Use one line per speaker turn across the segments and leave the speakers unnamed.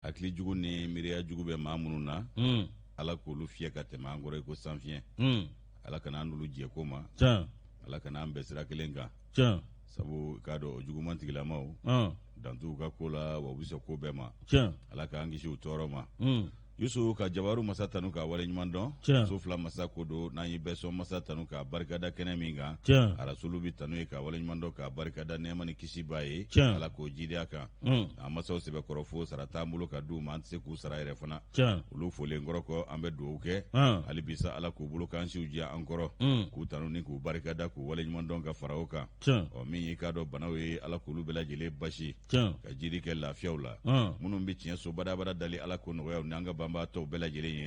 hakili jugu ni miiriya jugu bɛ maa minnu na ala k'olu fiyɛ ka tɛmɛ an kɔrɔ i ko sanfiɲɛ ala kana an n'olu jɛko ma ala kana an bɛɛ sira kelen kan sabu k'a dɔn o juguman tigilamaw dantuw ka ko la wa u bɛ se ko bɛɛ ma ala k'an kisi u tɔɔrɔ ma Yusu ka jabaru masa tanu ka wale ɲuman dɔn so fila masa ko don n'an ye bɛɛ sɔn masa tanu ka barikada kɛnɛ min kan arasulu bi tanu ye ka wale ɲuman dɔn ka barikada nɛɛma ni kisi b'a ye ala k'o jidiya kan an masaw sɛbɛkɔrɔ fo sara t'an bolo ka d'u ma an tɛ se k'u sara yɛrɛ fana olu folen kɔrɔ kɔ an bɛ dugawu kɛ hali bisa ala k'u bolo k'an siw diya an kɔrɔ k'u tanu ni k'u barikada k'u wale ɲuman dɔn ka fara o kan ɔ min ye k'a dɔn banaw ye ala k'olu bɛɛ lajɛlen basi ka jiri kɛ lafiyaw la minnu bɛ tiɲɛ so badabada dali ala k'o nɔgɔyaw ni an ka banbaa tɔw bɛɛ lajɛlen ye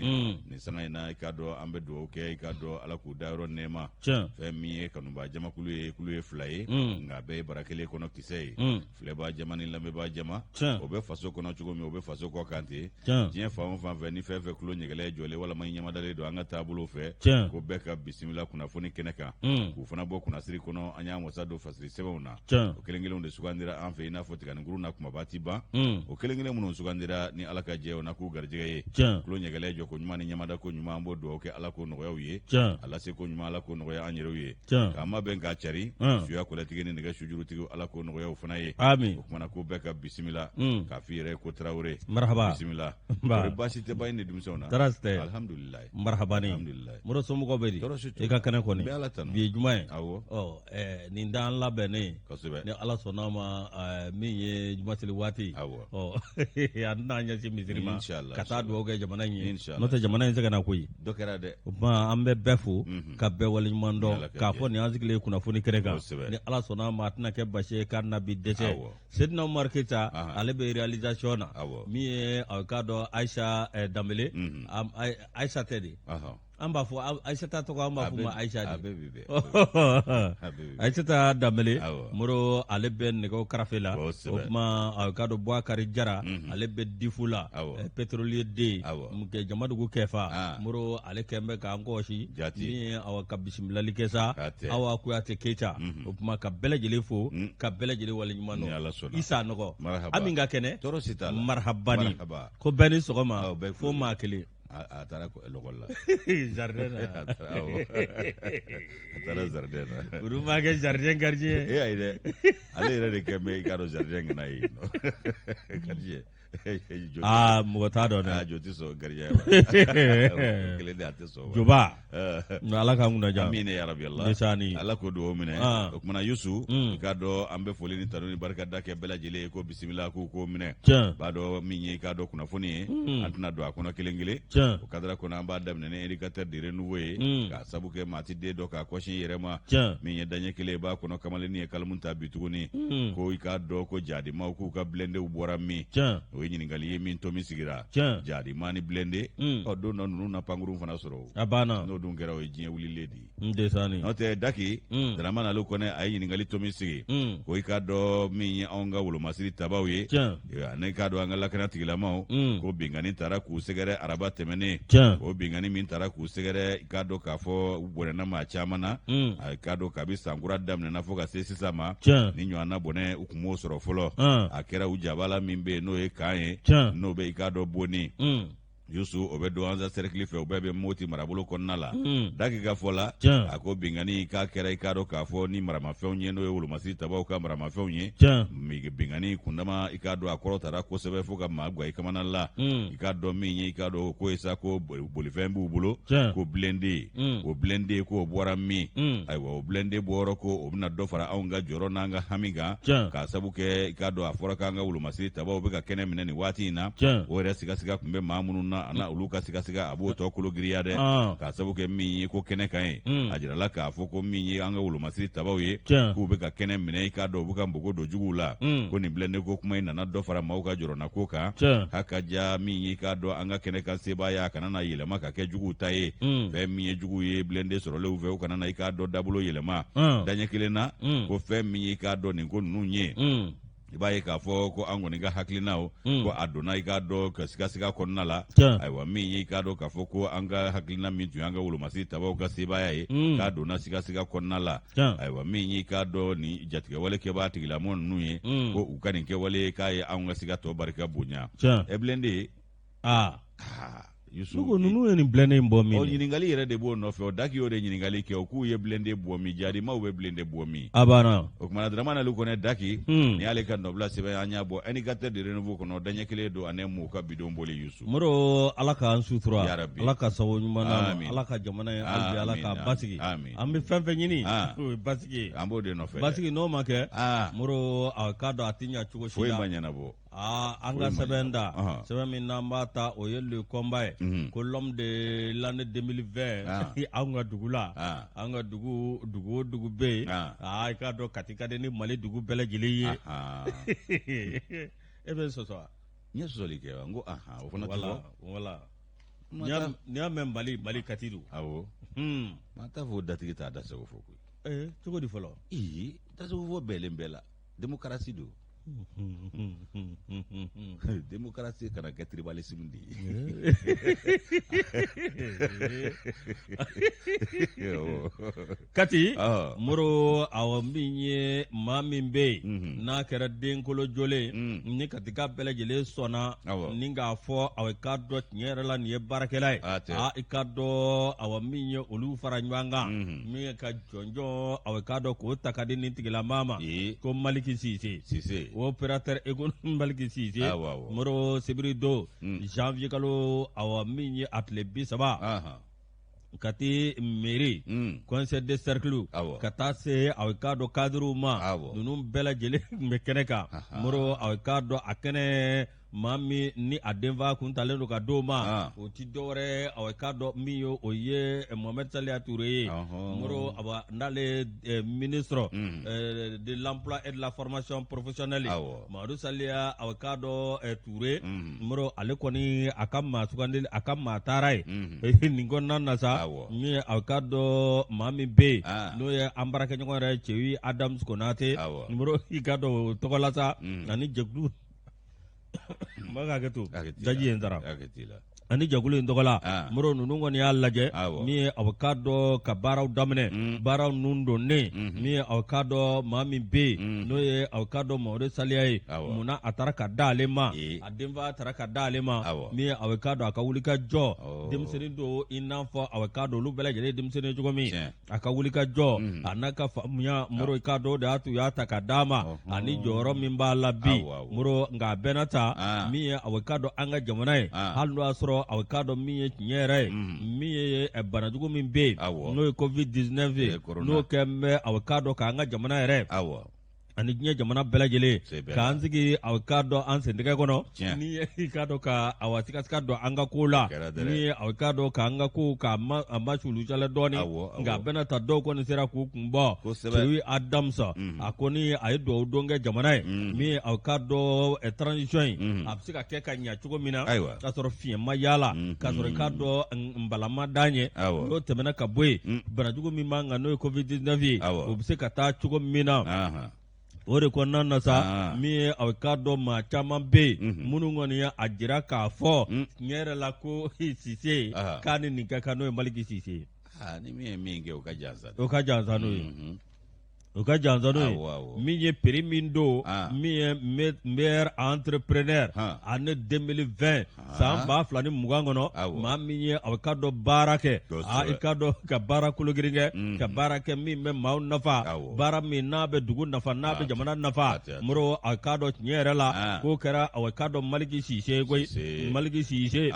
nin sanga in na i k'a dɔn an bɛ dugawu kɛ i k'a dɔn ala k'u dayɔrɔ nɛɛma fɛn min ye kanuba jamakulu ye kulu ye fila ye nka bɛɛ ye bara kelen kɔnɔ kisɛ ye filɛbaa jama ni lamɛnbaa jama o bɛ faso kɔnɔ cogo min o bɛ faso kɔ kan ten diɲɛ fan o fan fɛ ni fɛn fɛn kulo ɲɛgɛlɛ jɔlen walama i ɲamadalen don an ka taabolo fɛ ko bɛɛ ka bisimila kunnafoni kɛnɛ kan k'u fana bɔ kunnasiri kɔnɔ an y'an wasa don fasiri sɛbɛnw na o kelen kelenw de sugandira an fɛ i n'a fɔ tiganikuru na kumaba ti ban o kelen kelen minnu sugandira ni ala ka jɛ o na k'u garijɛgɛ ye kulo ɲɛgɛlɛ jɔ ko ɲuman ni ɲamada ko ɲuman an b'o dugawu kɛ ala k'o nɔgɔyaw ye ala se ko ɲuman ala k'o nɔgɔya an yɛrɛw ye k'an ma bɛn k'a cari suya kɔlɛtigi ni nɛgɛ sujurutigiw ala k'o nɔgɔyaw fana ye o kumana ko bɛɛ ka bisimila k'a f'i yɛrɛ ko tarawele bisimila kɔri baasi tɛ ba ni denmisɛnw na alhamdulilayi
marhabani moro somɔgɔw bɛ di i ka kɛnɛ kɔni bi ye juma ye nin dan labɛnnen ni ala sɔnna ma min ye jumaseli waati an tɛna ɲɛsin misiri ma ka taa dugawu kɛ jamana in ye n'o tɛ jamana in sɛgɛnna koyi o tuma an bɛ bɛɛ fo ka bɛɛ waleɲuman dɔn k'a fɔ nin an sigilen kunnafoni kɛnɛ kan ni ala sɔnna ma a tɛna kɛ basi ye k'a na bi dɛsɛ Sedina Umaru Keyita ale bɛ réalisation na min ye a k'a dɔn Ayisa Danbele Ayisa tɛ de an b'a fɔ Ayisata tɔgɔ an b'a fɔ ma Ayisa de Ayisata Danbele moro ale bɛ nɛgɛw karafe la o tuma a k'a dɔn Bouakari Jara ale bɛ difu la pétrolier den Jamadugu Kɛfa moro ale kɛn bɛ k'an kɔlɔsi min ye ka bisimilali kɛ sa Awa Kuyate Keyita o tuma ka bɛɛ lajɛlen fo ka bɛɛ lajɛlen waleɲuman dɔn Isa nɔgɔ an min ka kɛnɛ marhabani ko bɛɛ ni sɔgɔma fo maa kelen
a taara lɔgɔli la
jardin na
a taara jardin na
olu m'a kɛ jardin gardien
ye ayi dɛ ale yɛrɛ de kɛn bɛ i k'a dɔn jardin kana ye gardien
mɔgɔ t'a dɔn dɛ
jo tɛ sɔn gardien ma kelen de a tɛ sɔn
juba ala k'an kunna ja
amin ya rabi Allah ala k'o dugawu minɛ o kumana Yusu k'a dɔn an bɛ foli ni tanu ni barikada kɛ bɛɛ lajɛlen ye ko bisimila k'u k'o minɛ b'a dɔn min ye k'a dɔn kunnafoni ye an tɛna don a kɔnɔ kelen kelen o kadira kɔnɔ an b'a daminɛ ni éducateur de renouveau ye k'a sabu kɛ maa ti den dɔ k'a kɔsin yɛrɛ ma min ye daɲɛ kelen b'a kɔnɔ kamalennin ye kalamu ta bi tuguni ko i k'a dɔn ko jadimaw k'u ka blendew bɔra min o ye ɲininkali ye min to min sigira jadima ni blende ɔ don dɔ ninnu na pankuru fana sɔrɔ
a banna
n'o dun kɛra o ye diɲɛ wulilen de
ye
n'o tɛ Daki Dramane Ale Kone a ye ɲininkali to min sigi ko i k'a dɔn min ye anw ka wolomasiri tabaw ye ani k'a dɔn an ka lakana tigilamaw ko binkani taara k'u sɛgɛrɛ araba tɛmɛnen o binkani min taara k'u sɛgɛrɛ i k'a dɔn k'a fɔ u bɔnɛna maa caman na a k'a dɔn kabi sankura daminɛna fo ka se sisan ma ni ɲɔgɔnna bɔnɛ u tun m'o sɔrɔ fɔlɔ a kɛra u jabala min bɛ yen n'o ye kan ye n'o bɛ i k'a dɔn bonni Yusu o bɛ don ansa cercle fɛ o bɛɛ bɛ Moti marabolo kɔnɔna la Daki ka fɔ la a ko binkani k'a kɛra i k'a dɔn k'a fɔ ni maramafɛnw ye n'o ye wolomasiri tabaw ka maramafɛnw ye binkani kundama i k'a dɔn a kɔrɔ tara kosɛbɛ fo ka maa guwa i kamana la i k'a dɔn min ye i k'a dɔn ko ye sa ko bolifɛn b'u bolo ko blende o blende ko o bɔra min ayiwa o blende bɔyɔrɔ ko o bɛna dɔ fara anw ka jɔyɔrɔ n'an ka hami kan k'a sabu kɛ i k'a dɔn a fɔra k'an ka wolomasiri tabaw bɛ ka kɛnɛ minɛ nin waati in na o yɛrɛ sigasiga tun bɛ maa minnu na ana olu ka sigasiga a b'o tɔ kolo giriya dɛ k'a sabu kɛ min ye ko kɛnɛ kan ye a jirala k'a fɔ ko min ye an ka wolomasiri tabaw ye k'u bɛ ka kɛnɛ minɛ i k'a dɔn u bɛ ka npogo don juguw la ko nin blende ko kuma in nana dɔ fara maaw ka jɔrɔna ko kan hakaja min ye i k'a dɔn an ka kɛnɛ kan sebaaya a kana na yɛlɛma ka kɛ juguw ta ye fɛn min ye juguw ye blende sɔrɔlenw fɛ u kana na i k'a dɔn dabolo yɛlɛma daɲɛ kelen na ko fɛn min ye i k'a dɔn nin ko ninnu ye i b'a ye k'a fɔ ko an kɔni ka hakilinaw ko a donna i k'a dɔn ka siga kɔnɔna la ayiwa min ye i k'a dɔn k'a fɔ ko an ka hakilina min tun y'an ka wolomasi tabaw ka sebaaya ye k'a donna siga kɔnɔna la ayiwa min ye i k'a dɔn ni jatigɛwale kɛbaa tigilamɔgɔ ninnu ye ko u ka nin kɛwale k'a ye an ka siga tɔ barika bonya Blende
Yusufu ninnu ye nin Blende bɔ min
ɲininkali yɛrɛ de b'o nɔfɛ o Daki y'o de ɲininkali kɛ o k'u ye Blende bɔ min Jarimaw bɛ Blende bɔ min
a banna
o kumana Dramane Ali Kɔnɛ Daki ni y'ale ka nɔbila sɛbɛn an y'a bɔ indicateur de renouveau kɔnɔ daɲɛ kelen don ani m'u ka bidon boli Yusu
Moro Ala k'an sutura Ala ka sago ɲuman na Ala ka jamana ye hali Ala ka basigi an bɛ fɛn fɛn ɲini o ye basigi
an b'o de nɔfɛ
basigi n'o ma kɛ Moro a k'a dɔn a tɛ ɲɛ cogo si la
foyi ma ɲɛnabɔ
an ka sɛbɛn da sɛbɛn min n'an b'a ta o ye le combat ye ko l'homme de l'année 2020 an ka dugu la an ka dugu o dugu bɛ yen i k'a dɔn kati ka di ni Mali dugu bɛɛ lajɛlen ye e bɛ sɔsɔ wa
n ye sɔsɔli kɛ wa n ko o fana tɛ fɔ
wala n'i y'a mɛn Mali kati don
awɔ maa t'a fɔ datigi t'a da sago fɔ koyi
cogo di fɔlɔ
dasago fɔ bɛɛlen bɛɛ la démocratie don démocratie kana kɛ tribalisme de ye
kati Moro awɔ min ye maa min bɛ yen n'a kɛra denkolo jolen ni kati ka bɛɛ lajɛlen sɔnna ni k'a fɔ awɔ k'a dɔn tiɲɛ yɛrɛ la nin ye baarakɛla ye i k'a dɔn awɔ min ye olu fara ɲɔgɔn kan min ye ka jɔnjɔn awɔ k'a dɔn k'o ta ka di nin tigilamaa ma ko Maliki Sise opérateur économique Maliki Sise Moro Sibiri do janvier kalo awɔ min ye a tile 30 kati mairie conseil de cercle ka taa se awɔ k'a dɔn cadre ma ninnu bɛɛ lajɛlen bɛ kɛnɛ kan Moro awɔ k'a dɔn a kɛnɛ maa min ni a denfa kun talen don ka d'o ma o ti dɔwɛrɛ awɔ k'a dɔn min ye o ye Mohamed Saliya Touré ye Moro awɔ n'ale ministre de l'emploi et de la formation professionnelle Mamadou Saliya awɔ k'a dɔn Touré Moro ale kɔni a ka maa sugandili a ka maa taara ye nin kɔnɔna na sa min awɔ k'a dɔn maa min bɛ yen n'o ye an baarakɛɲɔgɔn yɛrɛ Cɛyi Adams Konate Moro i ka dɔn o tɔgɔ la sa ani jɛkulu Maka ketu jaji entara ani jagulu in tɔgɔla Moro ninnu kɔni y'a lajɛ min ye awɔ k'a dɔn ka baaraw daminɛ baaraw nun donnen min ye awɔ k'a dɔn maa min bɛ yen n'o ye awɔ k'a dɔn Mamadou Saliya ye munna a taara ka da ale ma a denfa taara ka da ale ma min ye awɔ k'a dɔn a ka wulikajɔ denmisɛnnin don i n'a fɔ awɔ k'a dɔn olu bɛɛ lajɛlen ye denmisɛnnin ye cogo min a ka wulikajɔ a n'a ka faamuya Moro k'a dɔn de y'a to u y'a ta ka d'a ma ani jɔyɔrɔ min b'a la bi Moro nka a bɛɛ n'a ta min ye awɔ k'a dɔn an ka jamana ye hali n'o y'a sɔrɔ awɔ k'a dɔn min ye tiɲɛ yɛrɛ ye min ye banajugu min bɛ yen n'o ye COVID-19 ye n'o kɛn bɛ awɔ k'a dɔn k'an ka jamana yɛrɛ ani diɲɛ jamana bɛɛ lajɛlen k'an sigi awɔ k'a dɔn an sentigɛ kɔnɔ ni ye i k'a dɔn ka awɔ siga dɔn an ka ko la ni ye awɔ k'a dɔn k'an ka ko k'a ma sulusalen dɔɔni nka a bɛna ta dɔw kɔni sera k'u kun bɔ Cɛyi Adams a kɔni a ye dugawu don kɛ jamana ye min ye awɔ k'a dɔn transition in a bɛ se ka kɛ ka ɲɛ cogo min na k'a sɔrɔ fiɲɛ ma yaala k'a sɔrɔ i k'a dɔn nbala ma da ɲɛ n'o tɛmɛna ka bɔ yen banajugu min b'an kan n'o ye COVID-19 ye o bɛ se ka taa cogo min na o de kɔnɔna na sa min ye awɔ k'a dɔn maa caman bɛ yen minnu kɔni ye a jira k'a fɔ tiɲɛ yɛrɛ la ko Sise k'a ni nin ka kan n'o ye Maliki Sise ye
ni min ye min kɛ o ka jansa
n'o ye o ka jansa n'o ye min ye prix min don min ye meilleur entrepreneur année 2020 san 2020 kɔnɔ maa min ye awɔ k'a dɔn baara kɛ i k'a dɔn ka baara kologirin kɛ ka baara kɛ min bɛ maaw nafa baara min n'a bɛ dugu nafa n'a bɛ jamana nafa Moro a k'a dɔn tiɲɛ yɛrɛ la k'o kɛra awɔ k'a dɔn Maliki Sise ye koyi Maliki Sise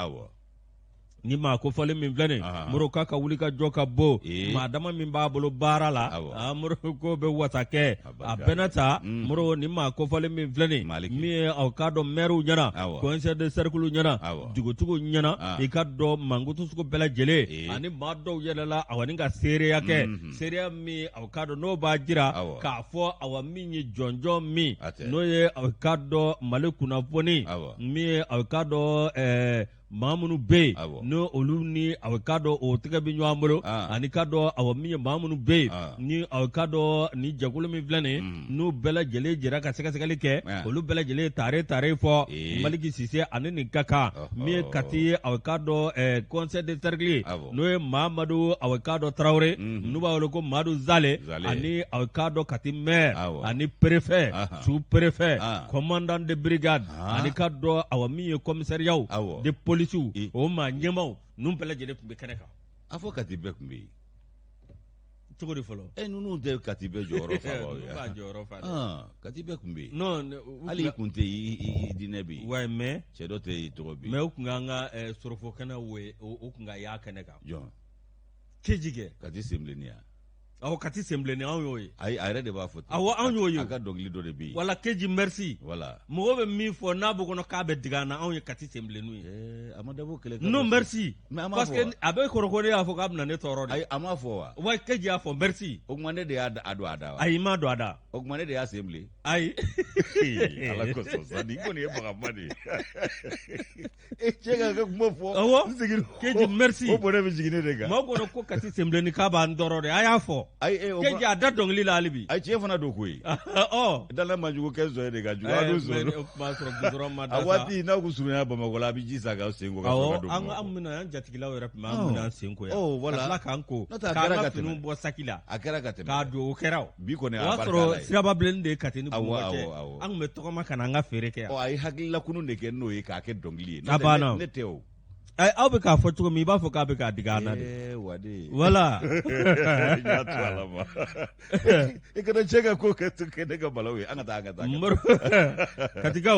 ni maa ko fɔlen min filɛ nin Moro k'a ka wulikajɔ ka bɔ maa dama min b'a bolo baara la Moro ko bɛ wasa kɛ a bɛɛ n'a ta Moro ni maa ko fɔlen min filɛ nin min ye awɔ k'a dɔn maires ɲɛna conseil de cercle ɲɛna dugutigiw ɲɛna i ka dɔn mankutu sugu bɛɛ lajɛlen ani maa dɔw yɛlɛla awɔ ni ka seereya kɛ seereya min awɔ k'a dɔn n'o b'a jira k'a fɔ awɔ min ye jɔnjɔn min n'o ye awɔ k'a dɔn Mali kunnafoni min ye awɔ k'a dɔn Mamunu Bey, no Oluni, Avocado, or Tegabino, Anicado, our Mia Mamunu Bey, ni Avocado, ni Jagulumi Vlane, no Bella Jele, Jeraka Sekasalike, Olu Bella Jele, Tare for Maliki Sise, Anini Kaka, Mia Kati, Avocado, Concert de Sergli, no Mamadou, Avocado Traore, Nuba Oloko Madu Zale, Ani Avocado Katimer, Ani Prefet, sous-préfet, commandant de brigade, Anicado, our Mia Commissariat, de police, o ma nyamao, nous pela jele kumbe kaneka.
Afo Katibe kumbe.
Chokori folo.
Nous de Katibe joro fa. Katibe kumbe.
Non,
ali kunte I dinebi.
Ouais, mais
chedote tobi.
Mais okunganga sorofo kana we okunga ya kaneka.
Jo.
Kejige.
Kati semblenia.
Awo kati semblenia anyoye.
Ai read about photo.
Awo anyoye.
Aka dongli do de bi.
Wala keji merci.
Voilà.
Mo be mi fo na bu kono ka be digana anyoye kati semblenu.
Amadabo kele.
Non merci. Parce que abe korokore afo ka na ne toro.
Ai amafo wa.
Wa keji afo merci.
Ogmane de ado ada.
Ai ma do ada.
Ogmane de assembly.
Ai.
Ala ko so sa ni ko ni e bagamani. Chega ko mo fo.
Awo. Keji merci.
O bone be jigine de ga.
Mo gono ko kati sembleni ka ba ndoro de aya fo. Keji ada dongli la alibi.
Ai chef na do koyi.
Oh.
Dala manjugo kezo de ga juga do so. Awati na ku suru ya ba magola bi jisa ga sengo ga so ga do.
An amina an jatigila wera ma amina sengo ya.
Oh voilà.
Kala kanko. Ka na tunu bo sakila.
Akara ka teme.
Ka do kerao.
Bi ko ne
abarka. Wasro siraba blende kateni
bu moche.
An me to ma kana nga fere ke ya.
Oh ai hakilla kunu ne ke no e ka ke dongli.
Ne
teo.
Ai au be ka foto mi ba fo ka be ka digana
de. Wade.
Voilà.
Ya twala ma. E kana chega ko ke to ke daga balawi anga ta.
Katika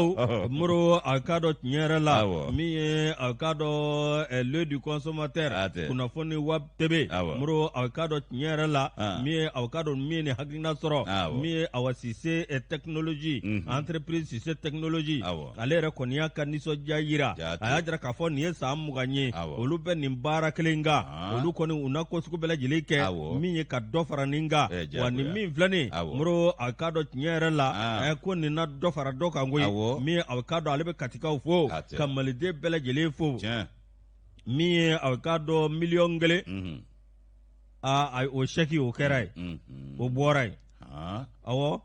muro akado nyera la mi akado le du consommateur kuna foni web tv muro akado nyera la mi akado mi ne haglina soro mi awasise technology entreprise sise technology alera konia kaniso jayira ayadra ka foni sam ganye olu be nimbara kelenga olu koni unako suku bela jilike mi ka dofara ninga wani mi vlani muro akado nyera la ko ni na dofara doka ngoi mi akado alebe katika ufo kamalide bela jile fo mi akado million gele a o sheki o kerai o borai awo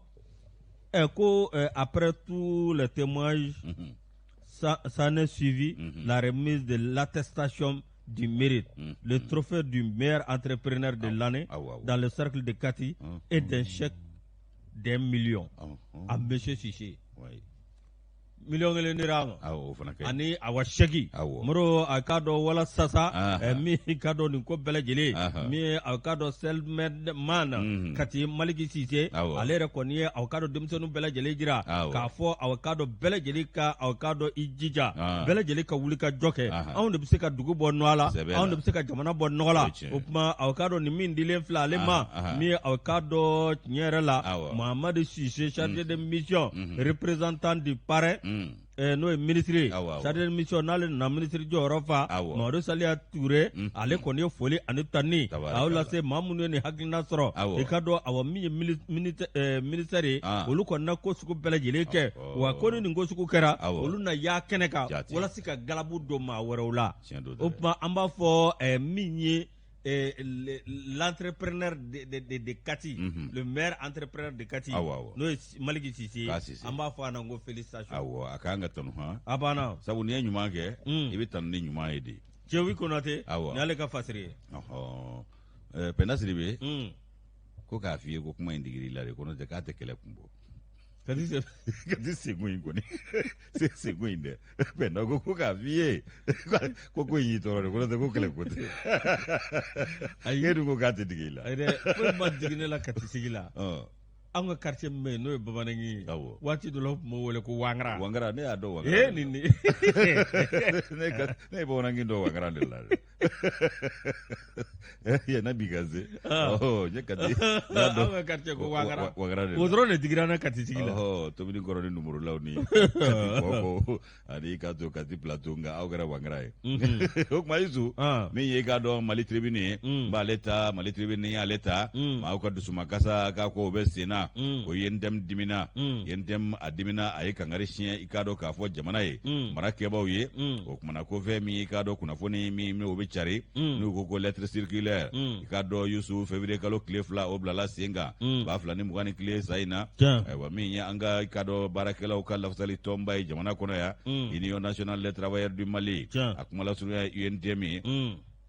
ko après tout le témoignage ça n'est suivi la remise de l'attestation du mérite, le trophée du meilleur entrepreneur de l'année dans le cercle de Kati et d'un chèque d'1 million à M. Sissé. Million de nirang ani awashegi muro akado wala sasa mi kado ni ko bela jele mi akado self-made man kati maliki sise alere koniye akado dimsonu bela jele jira ka fo akado bela jele ka akado ijija bela jele ka wulika joke on de biseka dugu bo noala on de biseka jamana bo nola opma akado ni min dilen fla le ma mi akado nyerela Mohamed Sise chargé de mission représentant du parrain no e ministre chargé de mission na ministre jorofa Maodo Salia Touré ale koni foli anitani awla se mamunu ni hakina soro e kado awa mi ministre olu konna ko suku bela jeleke wa koni ni ngo suku kera olu na ya keneka wala sika galabu do ma werewla opma amba fo minye l'entrepreneur de Kati, le meilleur entrepreneur de Kati, nous Maliki Sisi, amba fa nango félicitations.
Akanga tonu ha.
Abana.
Sabu ni nyuma ke, ibi tanu ni nyuma edi.
Chewi konate, nyale ka fasiri.
Penda siribe. Ko ka fiye ko kuma indigiri la kono te ka te kele kumbo. Kati seguin koni. Seguin de. Penda ko ka fiye. Ko yi toro kono te ko kele kote. Ayedu ko ka te digila.
Ayde ko ma digina kati sigila. Anga quartier me no babanangi wati do lo mo wole ko wangara
ne ado wangara
nini
ne bonangi do wangara de la ya na bigaze je kati
anga quartier ko
wangara de
wodro ne digrana kati sigila
to bi ko ne numero lawni ko ani ka to kati platonga awgara wangara ok maizu me ye ga do mali tribune ba leta mali tribune ya leta ma ko dusuma kasa ka ko be sena dimina o yendem dimina yendem adimina ay kangari sien ikado ka fo jamana ye mara kebaw ye o kumana ko fe mi ikado kunafoni mi o be chari nu ko lettre circulaire ikado Yusuf février kalo clé fla o blala senga ba fla ni mugani clé zaina wa mi ya anga ikado barakela o kala fasali tomba jamana kono ya Union nationale des travailleurs du Mali akumala sunu UNTM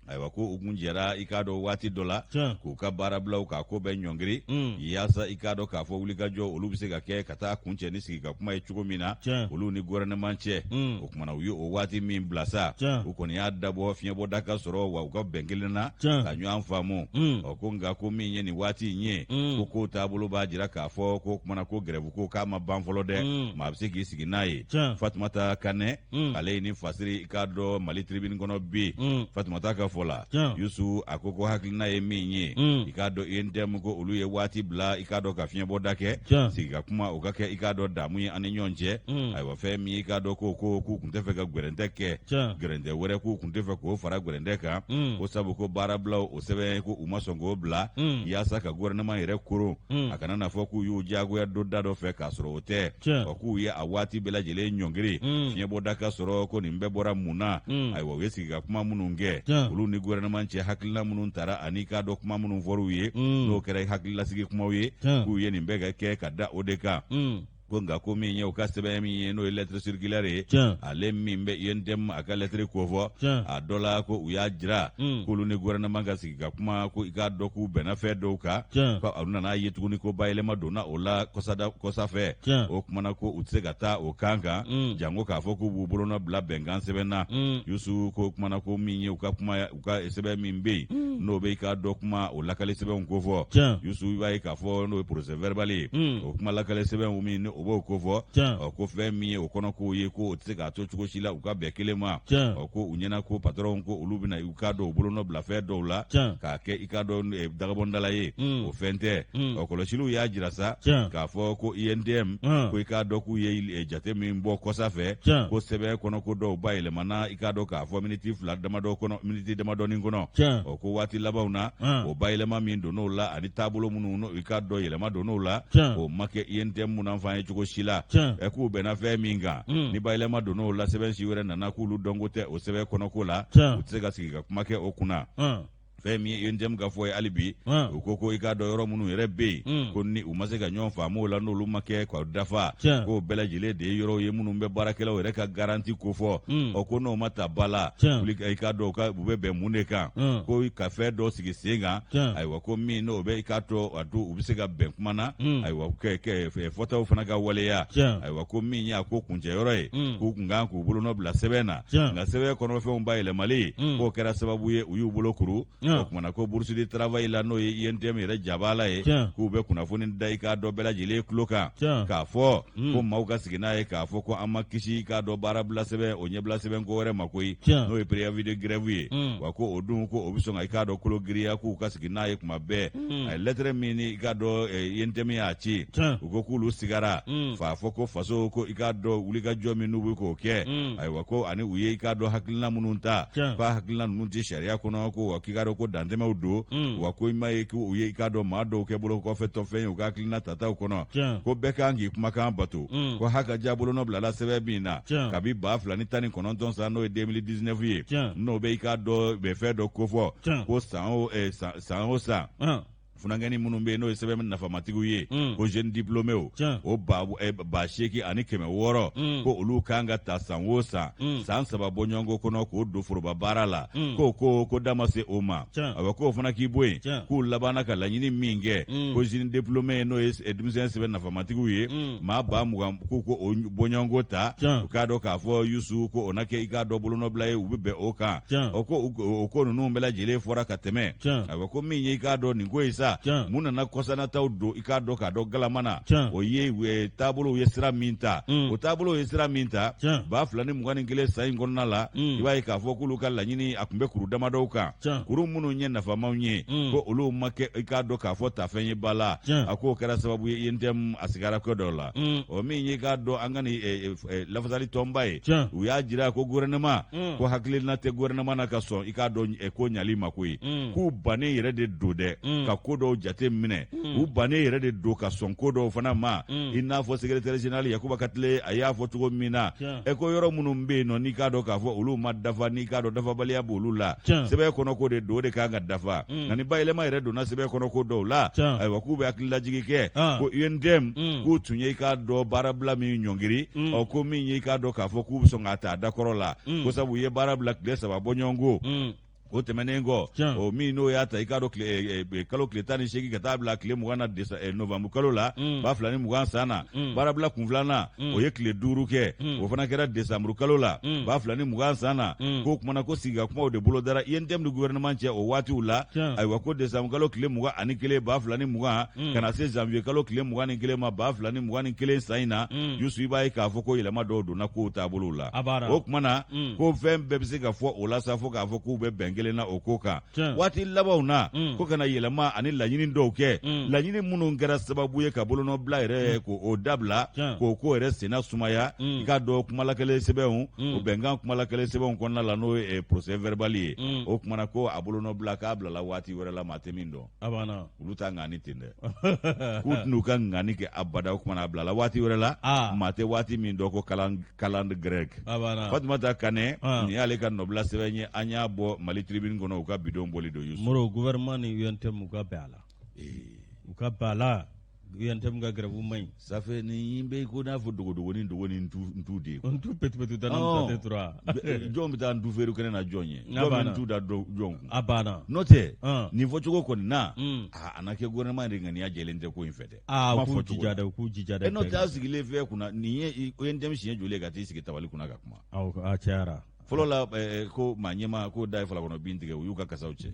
aywa ko ugunjera ikado wati dola ko ka barabla ka ko be nyongri yasa ikado ka fo wuli gajo olu bise ga ke kata kunche ni sigi ka kuma e chugo mina olu ni gouvernement che o kuma na uyo o wati min blasa o ko ni adda bo fie bo daka soro wa ko bengelina ka nyu anfamu o ko nga ko min ye ni wati nye ko tabulu ba jira ka fo ko kuma na ko greve ko ka ma banfolo de ma bise gi sigi nayi Fatmata Kane ale ni fasiri ikado Mali tribune kono bi Fatmata ka fola Yusu akoko hakilina ye minye ikado yendem ko olu ye wati bla ikado ka fien bodake siga kuma o kake ikado damu ye ane nyonje aywa fe mi ikado ko kuntefe ka gwerende ke gwerende were ko kuntefe ko fara gwerende ka ko sabu ko bara bla o sebe ko umasongo bla yasa ka gouvernement yere kuro akana na foku yu jago ya dodda do fe ka soro ote oku ye awati bela jele nyongiri fien bodaka soro ko nimbe bora muna aywa we siga kuma mununge ni gouvernement che hakilina munun tara ani ka do kuma munun foru ye no kere hakilila sigi kuma ye ku ye ni mbega ke kada odeka ko nga ko mi nyew ka sebe mi no lettre circulaire ale mi mbe yendem aka lettre ko fo a dola ko uya jira ko lu ni gouvernement ga sigi ka kuma ko iga do ku bena fe do ka ko aduna na yetu ni ko bayle ma do na ola ko sada ko sa fe o kuma na ko utsega ta o kanga jango ka fo ko buburo na bla bengan sebe na Yusu ko kuma na ko mi nyew ka kuma ka sebe mi mbe no be ka do kuma o la kale sebe on ko fo Yusu ba ka fo no procès verbal o kuma la kale sebe o mi obo ko fo ko fe mi o kono ko ye ko tse ga to chuko shila u ka be kelema ko unyena ko patron ko ulubina u ka do bolo no bla fe do la ka ke ikado dagabondala ye o fente o ko lo shilu ya jirasa ka fo ko INDM ko ikado ku ye jate mi mbo ko sa fe ko sebe kono ko do baile mana ikado ka fo minute flat dama do kono minute dama do ningono o ko wati labauna o baile ma min do no la ani tabulo munu no ikado yele ma do no la o make INDM munan fa chuko shila ku bena fe minga ni baile ma do no la sebe shi were na kulu dongote o sebe kono ko la utsega siga kuma ke okuna femi yendem ga foye alibi ukoko ikado yoro munu yerebe konni umase ga nyon famu la no lu make kwa dafa ko bela jile de yoro ye munu be barakela were ka garanti ko fo okono mata bala ulika ikado ka bube muneka ko ka fe do sigi singa aywa ko mi no be ikato adu ubisega ben kumana aywa ke fota ufana ga wale ya aywa ko mi nya ko kunje yoro e ko kunga ko bulu no bla sebena nga sebe kono fe umba ile Mali ko kera sababu ye uyu bulo kuru kumana ko bourse de travail la no yenteme re jabala e ku be kuna foni dai ka do bela jile kloka ka fo ko mauga sigina e ka fo ko amma kishi ka do barabla sebe onye bla sebe ko re makoi no e préavis de grève wa ko odun ko obisonga ka do kolo gria ku ka sigina e kuma be lettre mini ka do yenteme ya chi ko kulu sigara fa fo ko faso ko ka do uliga jomi nubu ko ke ay wa ko ani uye ka do hakilna mununta ba hakilna mununti sharia ko no ko ka do ko dantema udo wa ko imaye ko uye ka do ma do ke bolo ko fe to fe ka klina tata ko no ko beka ngi kuma kan bato ko haka jabolo no bla la sebe bina kabi ba flani tani kono don sa no 2019 ye no be ka do be fe do ko fo ko san o sa funangani munumbe no sebe na famatigu ye ko jeune diplômé o ba sheki ani keme woro ko ulu kanga ta sanwosa san sababu nyongo kono ko do furo barala ko damase oma abako funa kibwe ku labana kala nyini minge ko jeune diplômé no edmusen sebe na famatigu ye ma ba mu ko bonyongo ta ka do ka fo Yusu ko onake ikado bulu no blaye ubebe oka ko no mbela jile fora kateme abako minye ikado ningo isa muna na kosa na taudo ikado ka do galamana o ye we tabulo ye sira minta o tabulo ye sira minta ba flani mugani ngile sai ngonna la iba ka fo kulu kala nyini akumbe kuru damado ka kuru munu nye na fama nye ko ulu make ikado ka fo tafenye bala ako kera sababu ye ndem asigara ko dola o mi nye kado angani lafazali tombaye uya jira ko gouvernement ko hakili na te gouvernement na kaso ikado ko nyalima ko ku bane yere de dode ka ko dɔw jate minɛ u bannen yɛrɛ de don ka sɔn ko dɔw fana ma i n'a fɔ secrétaire général Yakuba Katile a y'a fɔ cogo min na ko yɔrɔ minnu bɛ yen nɔ n'i k'a dɔn k'a fɔ olu ma dafa n'i k'a dɔn dafabaliya b'olu la sɛbɛn kɔnɔ ko de don o de kan ka dafa nka ni bayɛlɛma yɛrɛ donna sɛbɛn kɔnɔ ko dɔw la ayiwa k'u bɛ hakililajigi kɛ ko UNDM k'u tun ye i k'a dɔn baarabila min ɲɔngiri ko min ye i k'a dɔn k'a fɔ k'u bɛ sɔn k'a ta a dakɔrɔ la ko sabu u ye baara bila tile 3 bɔ ɲɔgɔn ko o tɛmɛnen kɔ o min n'o y'a ta i k'a dɔn kalo tile 18 ka taa bila tile 20 na novembre kalo la 2020 san na baarabila kun filanan o ye tile 5 kɛ o fana kɛra décembre kalo la 2020 san na ko kumana ko sigiga kumaw de bolo dara INTM ni gouvernement cɛ o waatiw la ayiwa ko décembre kalo tile 21 2020 ka na se janvier kalo tile 21 ma 2021 san in na juste i b'a ye k'a fɔ ko yɛlɛma dɔw donna kow taabolow la o kumana ko fɛn bɛɛ bɛ se ka fɔ o la sa fo k'a fɔ k'u bɛ bɛn kelen na o ko kan waati labanw na ko kana yɛlɛma ani laɲini dɔw kɛ laɲini minnu kɛra sababu ye ka bolonɔbila yɛrɛ k'o dabila k'o ko yɛrɛ senna sumaya i k'a dɔn kumalakɛlen sɛbɛnw o bɛnkan kumalakɛlen sɛbɛnw kɔnɔna la n'o ye procès verbal ye o kumana ko a bolonɔbila k'a bilala waati wɛrɛ la maa tɛ min dɔn olu t'a ŋani ten dɛ k'u tɛn'u ka ŋani kɛ abada o kumana a bilala waati wɛrɛ la maa tɛ waati min dɔn ko kalan grec Fatumata Kanɛ nin y'ale ka nɔbila sɛbɛn ye an y'a bɔ Mali tribune kɔnɔ u ka bidon boli don Yusu
Moro gouvernement ni UNTM u ka bɛn a la u ka bɛn a la UNTM ka grève man ɲi
ça fait ni bɛ ko n'a fɔ dogodogonin ntu de ye
ntu petit dana musa tura
jɔn bɛ taa ntu feere kɛnɛ na jɔn ye jɔn bɛ ntu da jɔn
a banna
n'o tɛ nin fɔcogo kɔni na a na kɛ gouvernement de ŋaniya jɛlen tɛ ko in fɛ dɛ
k'u jija dɛ k'u jija dɛ
n'o tɛ a sigilen fɛ kunna nin ye UNTM siɲɛ joli ka t'i sigi tabali kunna ka kuma
a cɛyara
fɔlɔ la ko maa ɲɛma k'o da ye fala kɔnɔ bin tigɛ u y'u ka kasaw cɛ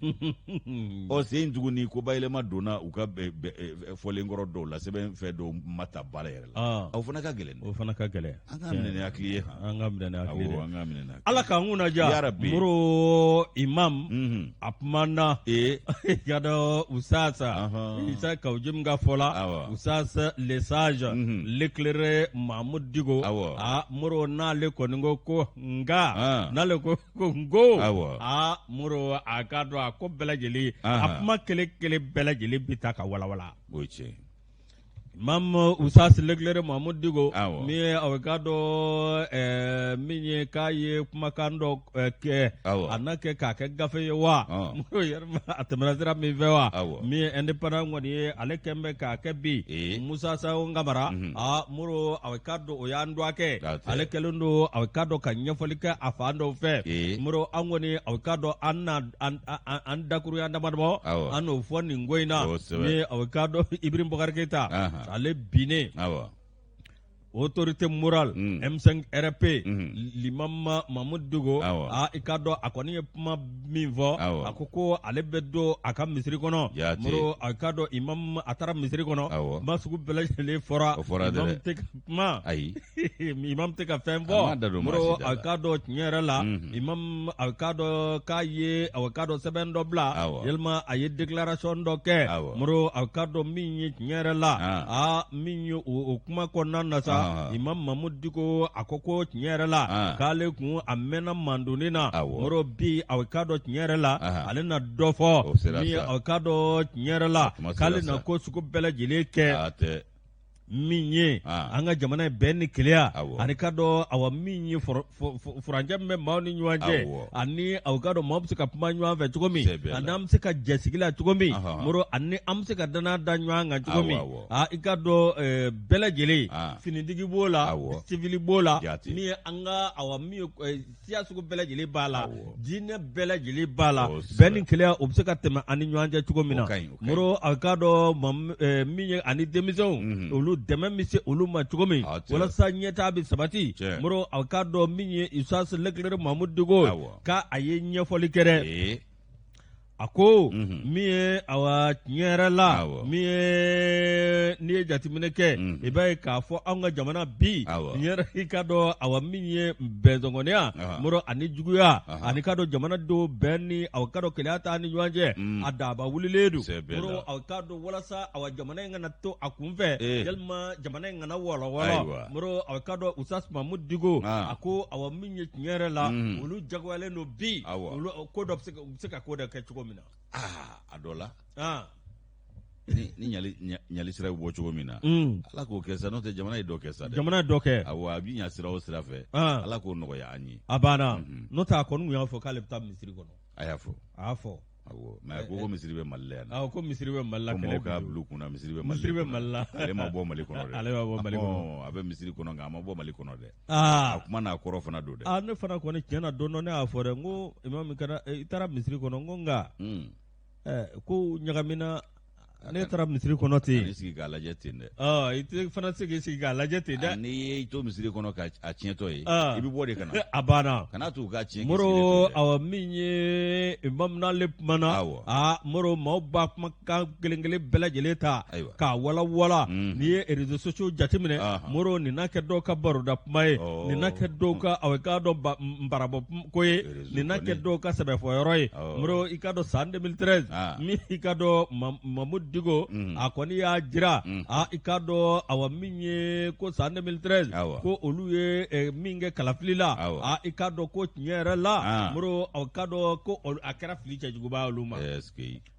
ɔ sen tuguni ko bayɛlɛma donna u ka fɔlenkɔrɔ dɔw la sɛbɛn fɛn dɔw ma ta baara yɛrɛ la o fana ka gɛlɛn
o fana ka gɛlɛn
an ka minɛ ni hakili ye
an ka minɛ ni hakili ye
an ka minɛ ni hakili
ala k'an kun ladiya Moro imam a kumana yadɔ usasa isa kawjim ka fɔ la usasa le sage l'éclairé Mahmoud Digo Moro n'ale kɔni ko nga n'ale ko ngo Moro a ka dɔn a ko bɛɛ lajɛlen a kuma kelen bɛɛ lajɛlen bi ta ka walawala
o cɛ
Imam Usasi l'éclairé Mahmoud Digo min ye a ka dɔn min ye k'a ye kumakan dɔ kɛ a na kɛ k'a kɛ gafe ye wa Moro yɛrɛ a tɛmɛna sira min fɛ wa min ye indépendant kɔni ye ale kɛn bɛ k'a kɛ bi Musa Sayo Kamara Moro a ka dɔn o y'an dɔn kɛ ale kɛlen don a ka dɔn ka ɲɛfɔli kɛ a fan dɔw fɛ Moro an kɔni a ka dɔn an dakuru y'an damadɔ an n'o fɔ nin ko in na min a ka dɔn Ibrahim Boubacar Keita ale binnen autorité morale M5 RP l'imam Mahmoud Digo i ka dɔn a kɔni ye kuma min fɔ a ko ale bɛ don a ka misiri kɔnɔ Moro a ka dɔn imam a taara misiri kɔnɔ kuma sugu bɛɛ lajɛlen fɔra imam tɛ ka kuma imam tɛ ka fɛn fɔ Moro a ka dɔn tiɲɛ yɛrɛ la imam a ka dɔn k'a ye a ka dɔn sɛbɛn dɔ bila yalima a ye déclaration dɔ kɛ Moro a ka dɔn min ye tiɲɛ yɛrɛ la min ye o kuma kɔnɔna na sa Imam Mahmoud Digo a ko tiɲɛ yɛrɛ la k'ale kun a mɛnna mandoni na Moro bi a ka dɔn tiɲɛ yɛrɛ la ale na dɔ fɔ min ye a ka dɔn tiɲɛ yɛrɛ la k'ale na ko sugu bɛɛ lajɛlen kɛ min ye an ka jamana bɛn ni keleya ani ka dɔn awa min ye furancɛ min bɛ maaw ni ɲɔgɔn cɛ ani aw ka dɔn maaw bɛ se ka kuma ɲɔgɔn fɛ cogo min ani an bɛ se ka jɛsigi la cogo min Moro ani an bɛ se ka danaya da ɲɔgɔn kan cogo min i ka dɔn bɛɛ lajɛlen finitigi b'o la civil b'o la min ye an ka awa min ye siya sugu bɛɛ lajɛlen b'a la diinɛ bɛɛ lajɛlen b'a la bɛn ni keleya o bɛ se ka tɛmɛ ani ɲɔgɔn cɛ cogo min na Moro a ka dɔn min ye ani denmisɛnw olu dɛmɛ min se olu ma cogo min walasa ɲɛtaa bɛ sabati Moro a ka dɔn min ye Usasi l'éclairé Mahmoud Digo k'a a ye ɲɛfɔli kɛ dɛ a ko min ye awa tiɲɛ yɛrɛ la min ye n'i ye jateminɛ kɛ i b'a ye k'a fɔ anw ka jamana bi yɛrɛ i ka dɔn awa min ye bɛnsɔngɔniya Moro ani juguya ani ka dɔn jamana dɔw bɛn ni aw ka dɔn keleya t'a ni ɲɔgɔn cɛ a daba wulilen don Moro aw ka dɔn walasa awa jamana in kana to a kun fɛ yalima jamana in kana wɔlɔwɔlɔ Moro aw ka dɔn Usasi Mahmoud Digo a ko awa min ye tiɲɛ yɛrɛ la olu jagoyalen don bi olu ko dɔ bɛ se ka ko dɔ kɛ cogo min a dɔ la
ni ɲali sira bɔ cogo min na ala k'o kɛ sa n'o tɛ jamana ye dɔ kɛ sa dɛ
jamana dɔ kɛ
awɔ a bi ɲa sira o sira fɛ ala k'o nɔgɔya an ye
a banna n'o tɛ a kɔni kun y'a fɔ k'ale bɛ taa misiri kɔnɔ
a y'a fɔ awɔ mais ko misiri bɛ Mali la yan
ko misiri bɛ Mali la
kɛlɛ ka bulu kunna misiri bɛ Mali la ale ma bɔ Mali kɔnɔ dɛ
ale ma bɔ Mali kɔnɔ
a bɛ misiri kɔnɔ nka a ma bɔ Mali kɔnɔ dɛ a kuma n'a kɔrɔ fana don dɛ
ne fana kɔni tiɲɛ na don dɔ ne y'a fɔ dɛ n ko imam i taara misiri kɔnɔ n ko nka ko ɲagamina ne taara misiri kɔnɔ ten
i sigi k'a lajɛ ten dɛ
i tɛ fana se k'i sigi k'a lajɛ ten dɛ
n'i ye to misiri kɔnɔ ka a tiɲɛtɔ ye i bɛ bɔ de ka na
a banna
kana to k'a tiɲɛ
Moro awɔ min ye imam n'ale kumana Moro maaw b'a kumakan kelen kelen bɛɛ lajɛlen ta k'a wala n'i ye réseaux sociaux jateminɛ Moro nin n'a kɛ dɔw ka baroda kuma ye nin n'a kɛ dɔw ka awɔ i k'a dɔn barabɔ ko ye nin n'a kɛ dɔw ka sɛbɛfɔ yɔrɔ ye Moro i k'a dɔn san 2013 min i k'a dɔn Mamudu Diko a kɔni y'a jira i k'a dɔn awɔ min ye ko san 2013 ko olu ye min kɛ kalafili la i k'a dɔn ko tiɲɛ yɛrɛ la Moro aw k'a dɔn ko a kɛra fili cɛjuguba olu ma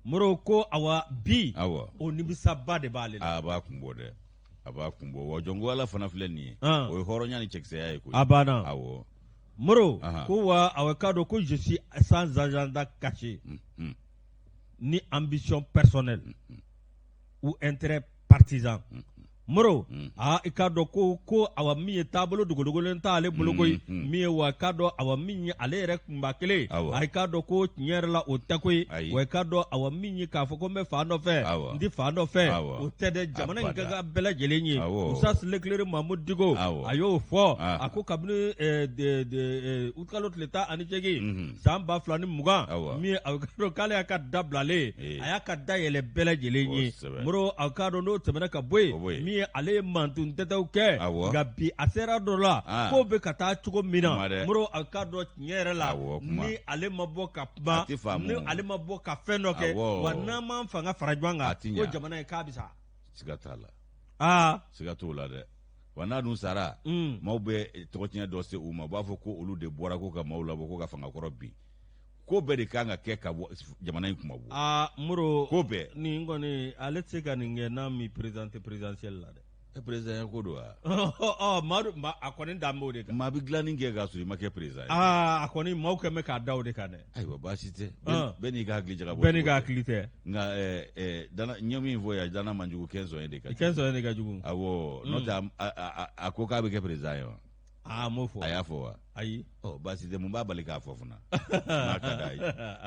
Moro ko awa bi o nimisaba de b'ale la
a b'a kun bɔ dɛ a b'a kun bɔ wa jɔnko Ala fana filɛ nin ye o ye hɔrɔnya ni cɛkisɛya ye koyi
a banna
awɔ
Moro ko wa aw k'a dɔn ko je suis sans agenda caché ni ambition personnelle ou intérêt partisan Moro i k'a dɔn ko awa min ye taabolo dogodogolen t'ale bolo koyi min ye wa k'a dɔn awa min ye ale yɛrɛ kunba kelen i k'a dɔn ko tiɲɛ yɛrɛ la o tɛ koyi wa i k'a dɔn awa min ye k'a fɔ ko n bɛ fan dɔ fɛ n tɛ fan dɔ fɛ o tɛ dɛ jamana in ka kan bɛɛ lajɛlen ye Usas Leclerc Mamudu Diko a y'o fɔ a ko kabini kalo tile 18 san 2020 min a k'a dɔn k'ale y'a ka dabilalen a y'a ka dayɛlɛ bɛɛ lajɛlen ye Moro a k'a dɔn n'o tɛmɛna ka bɔ yen ale ye mantun tɛtɛw kɛ nka bi a sera dɔ la k'o bɛ ka taa cogo min na Moro a k'a dɔn tiɲɛ yɛrɛ la ni ale ma bɔ ka kuma ni ale ma bɔ ka fɛn dɔ kɛ wa n'an m'an fanga fara ɲɔgɔn kan ko jamana in k'a bɛ sa
siga t'a la siga t'o la dɛ wa n'a dun sara maaw bɛ tɔgɔtiɲɛ dɔ se u ma u b'a fɔ ko olu de bɔra ko ka maaw labɔ ko ka fanga kɔrɔ bi ko bɛɛ de kan ka kɛ ka bɔ jamana in kuma bɔ
Moro
ko bɛɛ
nin kɔni ale tɛ se ka nin kɛ n'a mi présidentielle la dɛ
président ko don wa
a kɔni dan b'o de kan
maa bɛ dilanni kɛ k'a sɔrɔ i ma kɛ président
a kɔni maaw kɛn bɛ k'a da o de kan dɛ
ayiwa baasi tɛ bɛɛ n'i ka hakili jagabɔ
bɛɛ n'i ka hakili tɛ
nka n ye min fɔ yan dana manjugu 15 ans de ka jugu
15 ans de ka jugu
awɔ n'o tɛ a ko k'a bɛ kɛ président ye wa
m'o fɔ
a y'a fɔ wa
ayi
baasi tɛ mun b'a bali k'a fɔ fana n'a ka d'a ye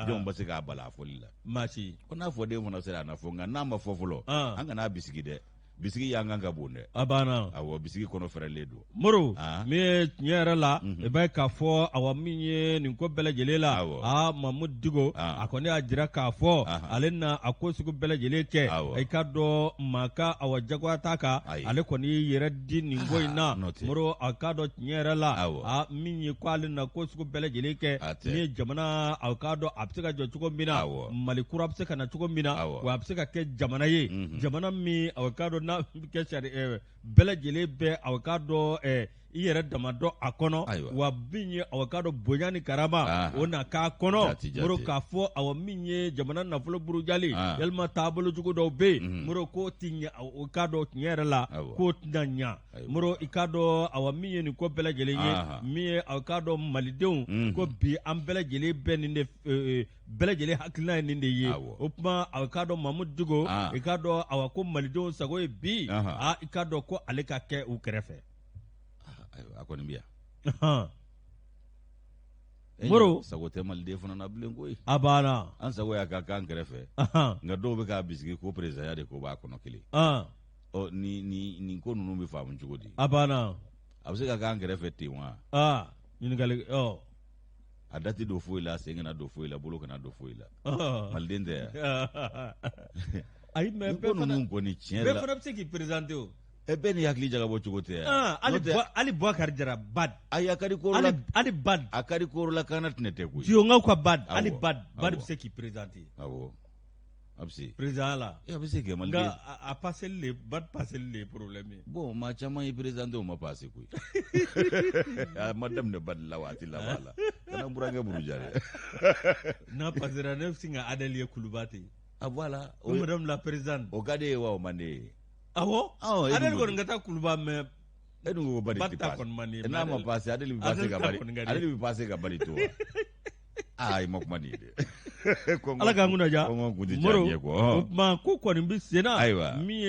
denw bɛ se k'a bali a fɔli la
maasi
ko n'a fɔ den fana sera a na fɔ nka n'a ma fɔ fɔlɔ an kana bisigi dɛ bisigi y'an kan ka bon dɛ
a banna
awɔ bisigi kɔnɔ fɛrɛlen don
Moro min ye tiɲɛ yɛrɛ la i b'a ye k'a fɔ awa min ye nin ko bɛɛ lajɛlen la Mamudu Diko a kɔni y'a jira k'a fɔ ale na a ko sugu bɛɛ lajɛlen kɛ i ka dɔn maa ka awa jagoya t'a kan ale kɔni y'i yɛrɛ di nin ko in na Moro a k'a dɔn tiɲɛ yɛrɛ la min ye ko ale na ko sugu bɛɛ lajɛlen kɛ min ye jamana a k'a dɔn a bɛ se ka jɔ cogo min na Mali kura bɛ se ka na cogo min na wa a bɛ se ka kɛ jamana ye jamana min a k'a dɔn n'a bɛ kɛ bɛɛ lajɛlen bɛ a k'a dɔn i yɛrɛ dama dɔn a kɔnɔ wa min ye a k'a dɔn bonya ni karama o na k'a kɔnɔ Moro k'a fɔ a min ye jamana nafolo burujali yalima taabolo jugu dɔw bɛ yen Moro k'o ti ɲɛ o k'a dɔn tiɲɛ yɛrɛ la k'o tɛna ɲɛ Moro i k'a dɔn a min ye nin ko bɛɛ lajɛlen ye min ye a k'a dɔn malidenw ko bi an bɛɛ lajɛlen bɛ nin de bɛɛ lajɛlen hakilina ye nin de ye o tuma a k'a dɔn Mamudu Diko i k'a dɔn ko malidenw sago ye bi i k'a dɔn ko ale ka kɛ u kɛrɛfɛ
a kɔni bɛ yan
Moro
sago tɛ maliden fana na bilen koyi
a banna
an sago y'a ka kan kɛrɛfɛ nka dɔw bɛ k'a bisigi ko président de ko b'a kɔnɔ kelen nin ko ninnu bɛ faamu cogo di
a banna
a bɛ se ka k'an kɛrɛfɛ ten wa
ɲininkali
a dati don foyi la sen kana don foyi la bolo kana don foyi la maliden tɛ yan
ayi mais
ko ninnu kɔni tiɲɛ la
bɛɛ fana bɛ se k'i présenté o
bɛɛ ni hakili jagabɔ cogo tɛ yan
hali Boubacar Jara Bad
ayi a kari koro la
hali Bad
a kari koro la kana tɛnɛ tɛ koyi
Diongaw ka Bad hali Bad bɛ se k'i présenté
awɔ a bɛ se
président la
a bɛ se kɛ maliden
nka a passeli le Bad passeli le problème ye
bon maa caman ye présenté o ma passe koyi a ma daminɛ Bad la waati laban la kana burankɛ Buruja dɛ
n'a passera ne bɛ sin ka Adel ye Kulubali
Ah voilà.
Madame la présidente.
O gade wa o mande.
Awo? Adel ko ngata kulba me
edu bari ti pass. Na ma pass adel bi pass ga bari. Adel bi pass ga bari to. Ai mok mani de.
Ala ka nguna ja. Moro. Ma ko ko ni bi sena. Mi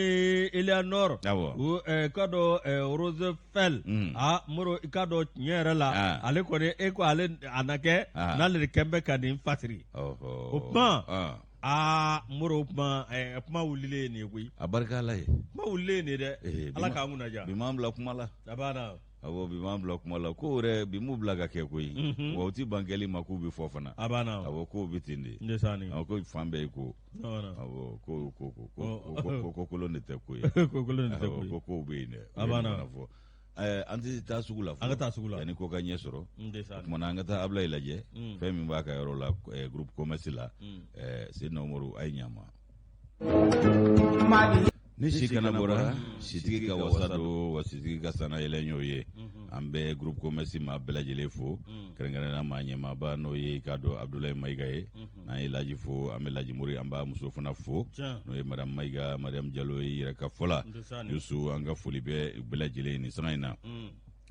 Eleanor. O kado Roosevelt. Moro ikado nyere la. Ale ko ne e ko ale anake na le kembe kadin fatiri. O moro kuma wulile ne koyi
abarka lai
ma wulile ne de ala ka nguna ja
bi mam la kuma la
abana
awo bi mam la kuma la ko re bi mu blaga ke koyi wo ti bangeli maku bi fofana
abana
awo ko bitinde
ndesani
awo ko fambe ko awo ko ko lo ne te koyi
ko lo ne te koyi
ko be ne
abana
anti ta sugu la
an ka taa sugu la
yani ko ka ɲɛ sɔrɔ kuma an ka taa Ablaye lajɛ fɛn min b'a ka yɔrɔ la groupe commerce la Seydina Umaru a ye ɲama ni si kana bɔra sitigi ka wasa don wa sitigi ka sana yɛlɛ y'o ye an bɛ groupe commerce ma bɛɛ lajɛlen fo kɛrɛnkɛrɛnnenya ma ɲɛmaaba n'o ye k'a dɔn Abdoulaye Mayiga ye n'an ye Laji fo an bɛ Laji Mori an b'a muso fana fo n'o ye madame Mayiga Mariam Diallo ye yɛrɛ ka fɔ la Yusu an ka foli bɛ bɛɛ lajɛlen nin sanga in na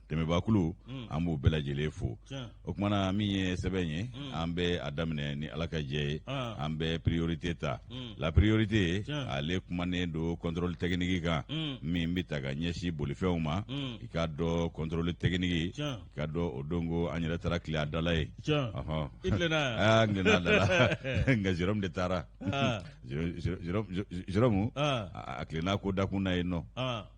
tɛmɛbakulu an b'u bɛɛ lajɛlen fo o kumana min ye sɛbɛn ye an bɛ a daminɛ ni Ala ka jɛ ye an bɛ priorité ta la priorité ale kumanen don contrôle technique kan min bɛ ta ka ɲɛsin bolifɛnw ma i ka dɔn contrôle technique i ka dɔn o don ko an yɛrɛ taara tile a da la ye
i tilenna
n tilenna a da la nka Jérôme de taara Jérôme a tilenna ko dakun na yen nɔ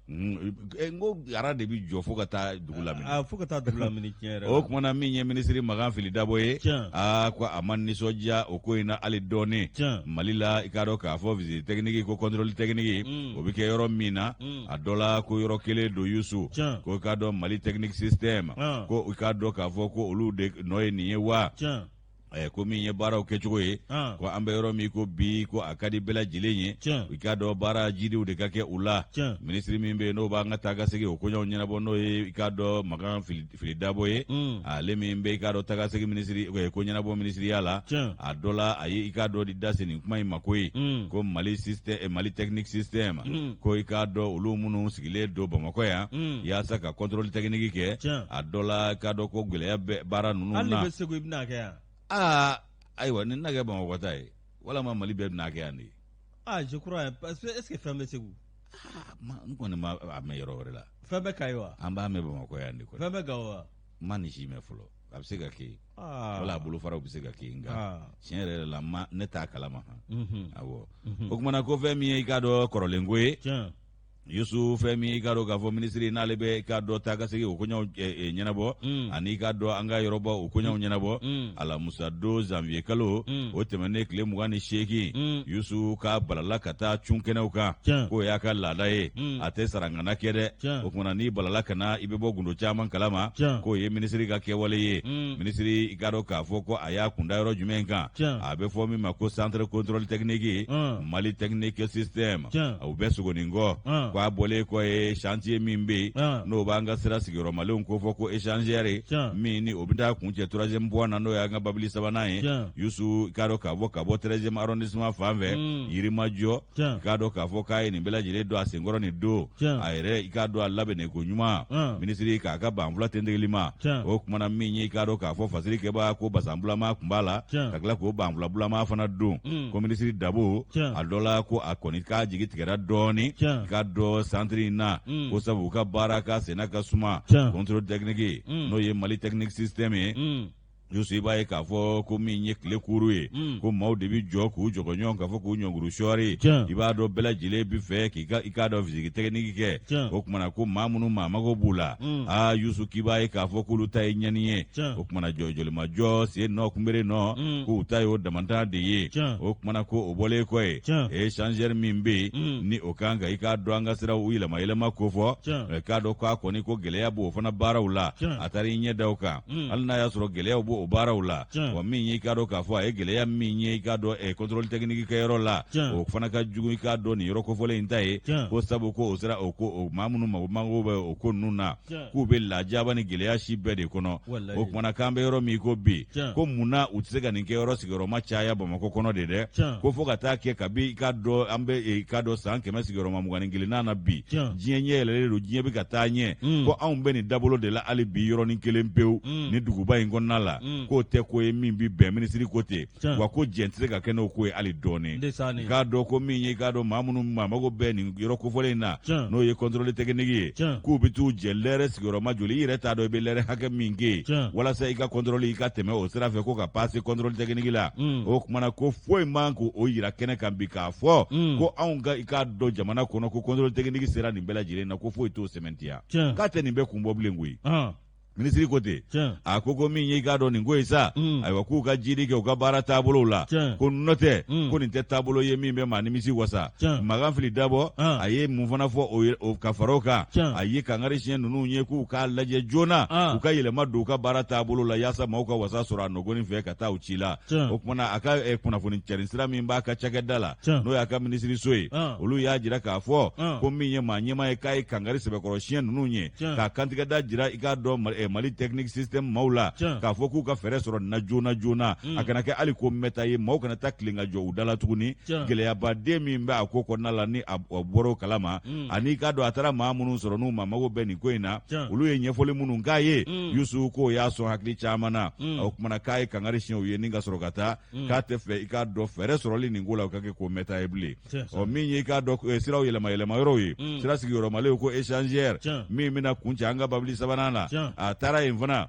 n ko ara de bi jɔ fo ka taa dugu lamini
fo ka taa dugu lamini tiɲɛ yɛrɛ
o kumana min ye minisiri Magan Fili Dabo ye ko a ma nisɔndiya o ko in na hali dɔɔni Mali la i k'a dɔn k'a fɔ visite technique ko contrôle technique o bɛ kɛ yɔrɔ min na a dɔ la ko yɔrɔ kelen don Yusu ko i k'a dɔn Mali technique système ko i k'a dɔn k'a fɔ ko olu de nɔ ye nin ye wa ko min ye baaraw kɛcogo ye ko an bɛ yɔrɔ min ko bi ko a ka di bɛɛ lajɛlen ye i k'a dɔn baara jidiw de ka kɛ u la minisiri min bɛ yen n'o b'an ka taa ka segin o koɲɛw ɲɛnabɔ n'o ye i k'a dɔn Magan Fili Dabo ye ale min bɛ i k'a dɔn taa ka segin minisiri ko ɲɛnabɔ minisiriya la a dɔ la a ye i k'a dɔn di da se nin kuma in ma ko ye ko Mali technique système ko i k'a dɔn olu minnu sigilen don Bamakɔ yan yaasa ka contrôle technique kɛ a dɔ la i k'a dɔn ko gɛlɛya bɛ baara ninnu na
hali bɛ Segu i bɛna kɛ yan
ayiwa nin na kɛ Bamakɔ ta ye walama Mali bɛɛ bɛna kɛ yan de
je crois parce que est-ce que fɛn bɛ Segu
n kɔni ma a mɛn yɔrɔ wɛrɛ la
fɛn bɛ Kayi wa
an b'a mɛn Bamakɔ yan de kɔni
fɛn bɛ Gawo wa
ma nin si mɛn fɔlɔ a bɛ se ka kɛ wala a bolofaraw bɛ se ka kɛ nka tiɲɛ yɛrɛ la ne t'a kalama awɔ o kumana ko fɛn min ye i k'a dɔn kɔrɔlenko ye Yusu fɛn min i k'a dɔn k'a fɔ minisiri n'ale bɛ i k'a dɔn taa ka segin o koɲɛw ɲɛnabɔ ani i k'a dɔn an ka yɔrɔbɔ o koɲɛw ɲɛnabɔ alamusa don janvier kalo o tɛmɛnen tile 28 Yusu ka balala ka taa cun kɛnɛw kan k'o y'a ka laada ye a tɛ sarangana kɛ dɛ o kumana n'i balala ka na i bɛ bɔ gundo caman kalama k'o ye minisiri ka kɛwale ye minisiri i k'a dɔn k'a fɔ ko a y'a kunda yɔrɔ jumɛn kan a bɛ fɔ min ma ko centre contrôle technique Mali technique système o bɛ Sogonin kɔ k'a bɔlen kɔ ye chantier min bɛ yen n'o b'an ka sira sigiyɔrɔmalenw ko fɔ ko échangeur min ni o bɛ taa kun cɛ 3e puan na n'o y'an ka babili 3nan ye Yusu k'a dɔn k'a fɔ ka bɔ 13e arrondissement fan fɛ Yirimajɔ k'a dɔn k'a fɔ k'a ye nin bɛɛ lajɛlen don a senkɔrɔ nin don a yɛrɛ i k'a dɔn a labɛnnen ko ɲuman minisiri k'a ka banfula tentegeli ma o kumana min ye i k'a dɔn k'a fɔ fasiri kɛbaa ko basanbulama tun b'a la ka tila k'o banfula bulama fana don ko minisiri Dabo a dɔ la ko a kɔni k'a jigi tigɛra dɔɔni i k'a dɔn centre in na ko sabu u ka baara ka senna ka suma contrôle technique n'o ye Mali technique système ye Yusu i b'a ye k'a fɔ ko min ye tile kuuru ye ko maaw de bi jɔ k'u jɔgɔ ɲɔgɔn k'a fɔ k'u ɲɔnguru sɔɔri i b'a dɔn bɛɛ lajɛlen bi fɛ i k'a dɔn visite technique kɛ o kumana ko maa minnu maa mago b'u la Yusu k'i b'a ye k'a fɔ k'olu ta ye ɲɛni ye o kumana jɔlimajɔ sen nɔ kunbere nɔ k'u ta ye o damantan de ye o kumana ko o bɔlen kɔ ye échangeur min bɛ yen ni o kan ka i k'a dɔn an ka siraw yɛlɛma yɛlɛma ko fɔ k'a dɔn k'a kɔni ko gɛlɛya b'o fana baaraw la a taara i ɲɛ da o kan hali n'a y'a sɔrɔ gɛlɛyaw b'o ko o baaraw la wa min ye i k'a dɔn k'a fɔ a ye gɛlɛya min ye i k'a dɔn contrôle technique kɛyɔrɔ la o fana ka jugu i k'a dɔn nin yɔrɔ kofɔlen in ta ye ko sabu ko o sera o maa minnu mago bɛ o ko ninnu na k'u bɛ lajaba ni gɛlɛya si bɛɛ de kɔnɔ o kumana k'an bɛ yɔrɔ min ko bi ko munna u tɛ se ka nin kɛyɔrɔ sigiyɔrɔma caya Bamakɔ kɔnɔ de dɛ ko fo ka taa kɛ kabi i k'a dɔn an bɛ i k'a dɔn san 100 sigiyɔrɔma 21 na bi diɲɛ ɲɛ yɛlɛlen don diɲɛ bɛ ka taa ɲɛ ko anw bɛ nin dabolo de la hali bi yɔrɔnin kelen pewu ni duguba in kɔnɔna la k'o tɛ ko ye min bi bɛn minisiri ko ten wa ko jɛn tɛ se ka kɛ n'o ko ye hali dɔɔnin k'a dɔn ko min ye k'a dɔn maa minnu mago bɛ nin yɔrɔ kofɔlen in na n'o ye contrôle technique ye k'u bɛ t'u jɛ lɛrɛ sigiyɔrɔma joli i yɛrɛ t'a dɔn i bɛ lɛrɛ hakɛ min kɛ walasa i ka contrôle i ka tɛmɛ o sira fɛ ko ka passer contrôle technique la o kumana ko foyi man k'o yira kɛnɛ kan bi k'a fɔ ko anw ka i k'a dɔn jamana kɔnɔ ko contrôle technique sera nin bɛɛ lajɛlen na ko foyi t'o sɛmɛntiya k'a tɛ nin bɛɛ kun bɔ bilen koyi minisiri ko ten a ko min ye i k'a dɔn nin ko ye sa ayiwa k'u ka jidi kɛ u ka baara taabolo la ko n'o tɛ ko nin tɛ taabolo ye min bɛ maa nimisi wasa Makan Fili Dabo a ye mun fana fɔ o ka fara o kan a ye kangari siɲɛ ninnu ye k'u k'a lajɛ joona u ka yɛlɛma don u ka baara taabolo la yaasa maaw ka wasa sɔrɔ a nɔgɔnin fɛ ka taa u ci la o kumana a ka kunnafoni cɛrin sira min b'a ka cakɛda la n'o y'a ka minisiriso ye olu y'a jira k'a fɔ ko min ye maa ɲɛmaa ye k'a ye kangari sɛbɛkɔrɔ siɲɛ ninnu ye k'a kantigɛda jira i k'a dɔn Mali technique système maaw la k'a fɔ k'u ka fɛɛrɛ sɔrɔ nin na joona a kana kɛ hali ko mɛta ye maaw kana taa tilen ka jɔ u da la tuguni gɛlɛyabaden min bɛ a ko kɔnɔna la ni a bɔra o kalama ani k'a dɔn a taara maa minnu sɔrɔ n'u mago bɛ nin ko in na olu ye ɲɛfɔli minnu k'a ye Yusu ko y'a sɔn hakili caman na o kumana k'a ye kangari siɲɛ u ye ni ka sɔrɔ ka taa k'a tɛ fɛ i k'a dɔn fɛɛrɛ sɔrɔli nin ko la o ka kɛ ko mɛta ye bilen min ye i k'a dɔn siraw yɛlɛma yɔrɔw ye sira sigiyɔrɔmalen ko échangeur min bɛna kun cɛ an ka babili sabanan na a taara yen fana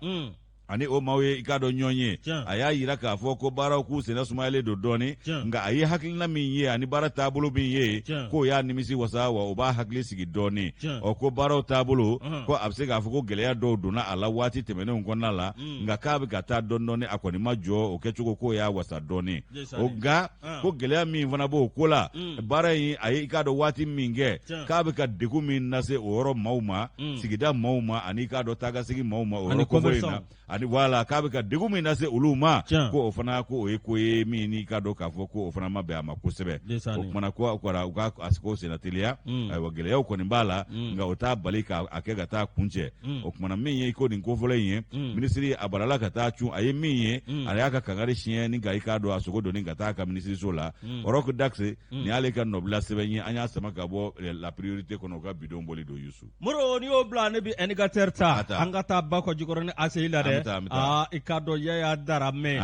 ani o maaw ye i k'a dɔn ɲɔgɔn ye a y'a yira k'a fɔ ko baaraw k'u senna sumayalen don dɔɔnin nka a ye hakilina min ye ani baara taabolo min ye k'o y'a nimisi wasa wa o b'a hakili sigi dɔɔnin ko baaraw taabolo ko a bɛ se k'a fɔ ko gɛlɛya dɔw donna a la waati tɛmɛnenw kɔnɔna la nka k'a bɛ ka taa dɔɔnin a kɔni ma jɔ o kɛcogo k'o y'a wasa dɔɔnin nka ko gɛlɛya min fana b'o ko la baara in a ye i k'a dɔn waati min kɛ k'a bɛ ka degun min lase o yɔrɔ maaw ma sigida maaw ma ani k'a dɔn taakasegin maaw ma o yɔrɔ kofɔ in na ani wala k'a bɛ ka degun min lase olu ma ko o fana ko o ye ko ye min n'i ka dɔn k'a fɔ ko o fana ma bɛn a ma kosɛbɛ o kumana ko u ka a ko senna teliya ayiwa gɛlɛyaw kɔni b'a la nka o t'a bali k'a kɛ ka taa kun cɛ o kumana min ye ko nin kofɔlɔ in ye minisiri a balala ka taa cun a ye min ye a y'a ka kangari siɲɛ ni ka i k'a dɔn a sogo donni ka taa a ka minisiriso la Orock Daxe nin y'ale ka nɔbila sɛbɛn ye an y'a sama ka bɔ la priorité kɔnɔ o ka bidon boli don Yusu
Moro n'i y'o bila ne bi indicateur ta an ka taa Bakɔ Jikɔrɔ ni ACI la dɛ i ka dɔn Yaya Darame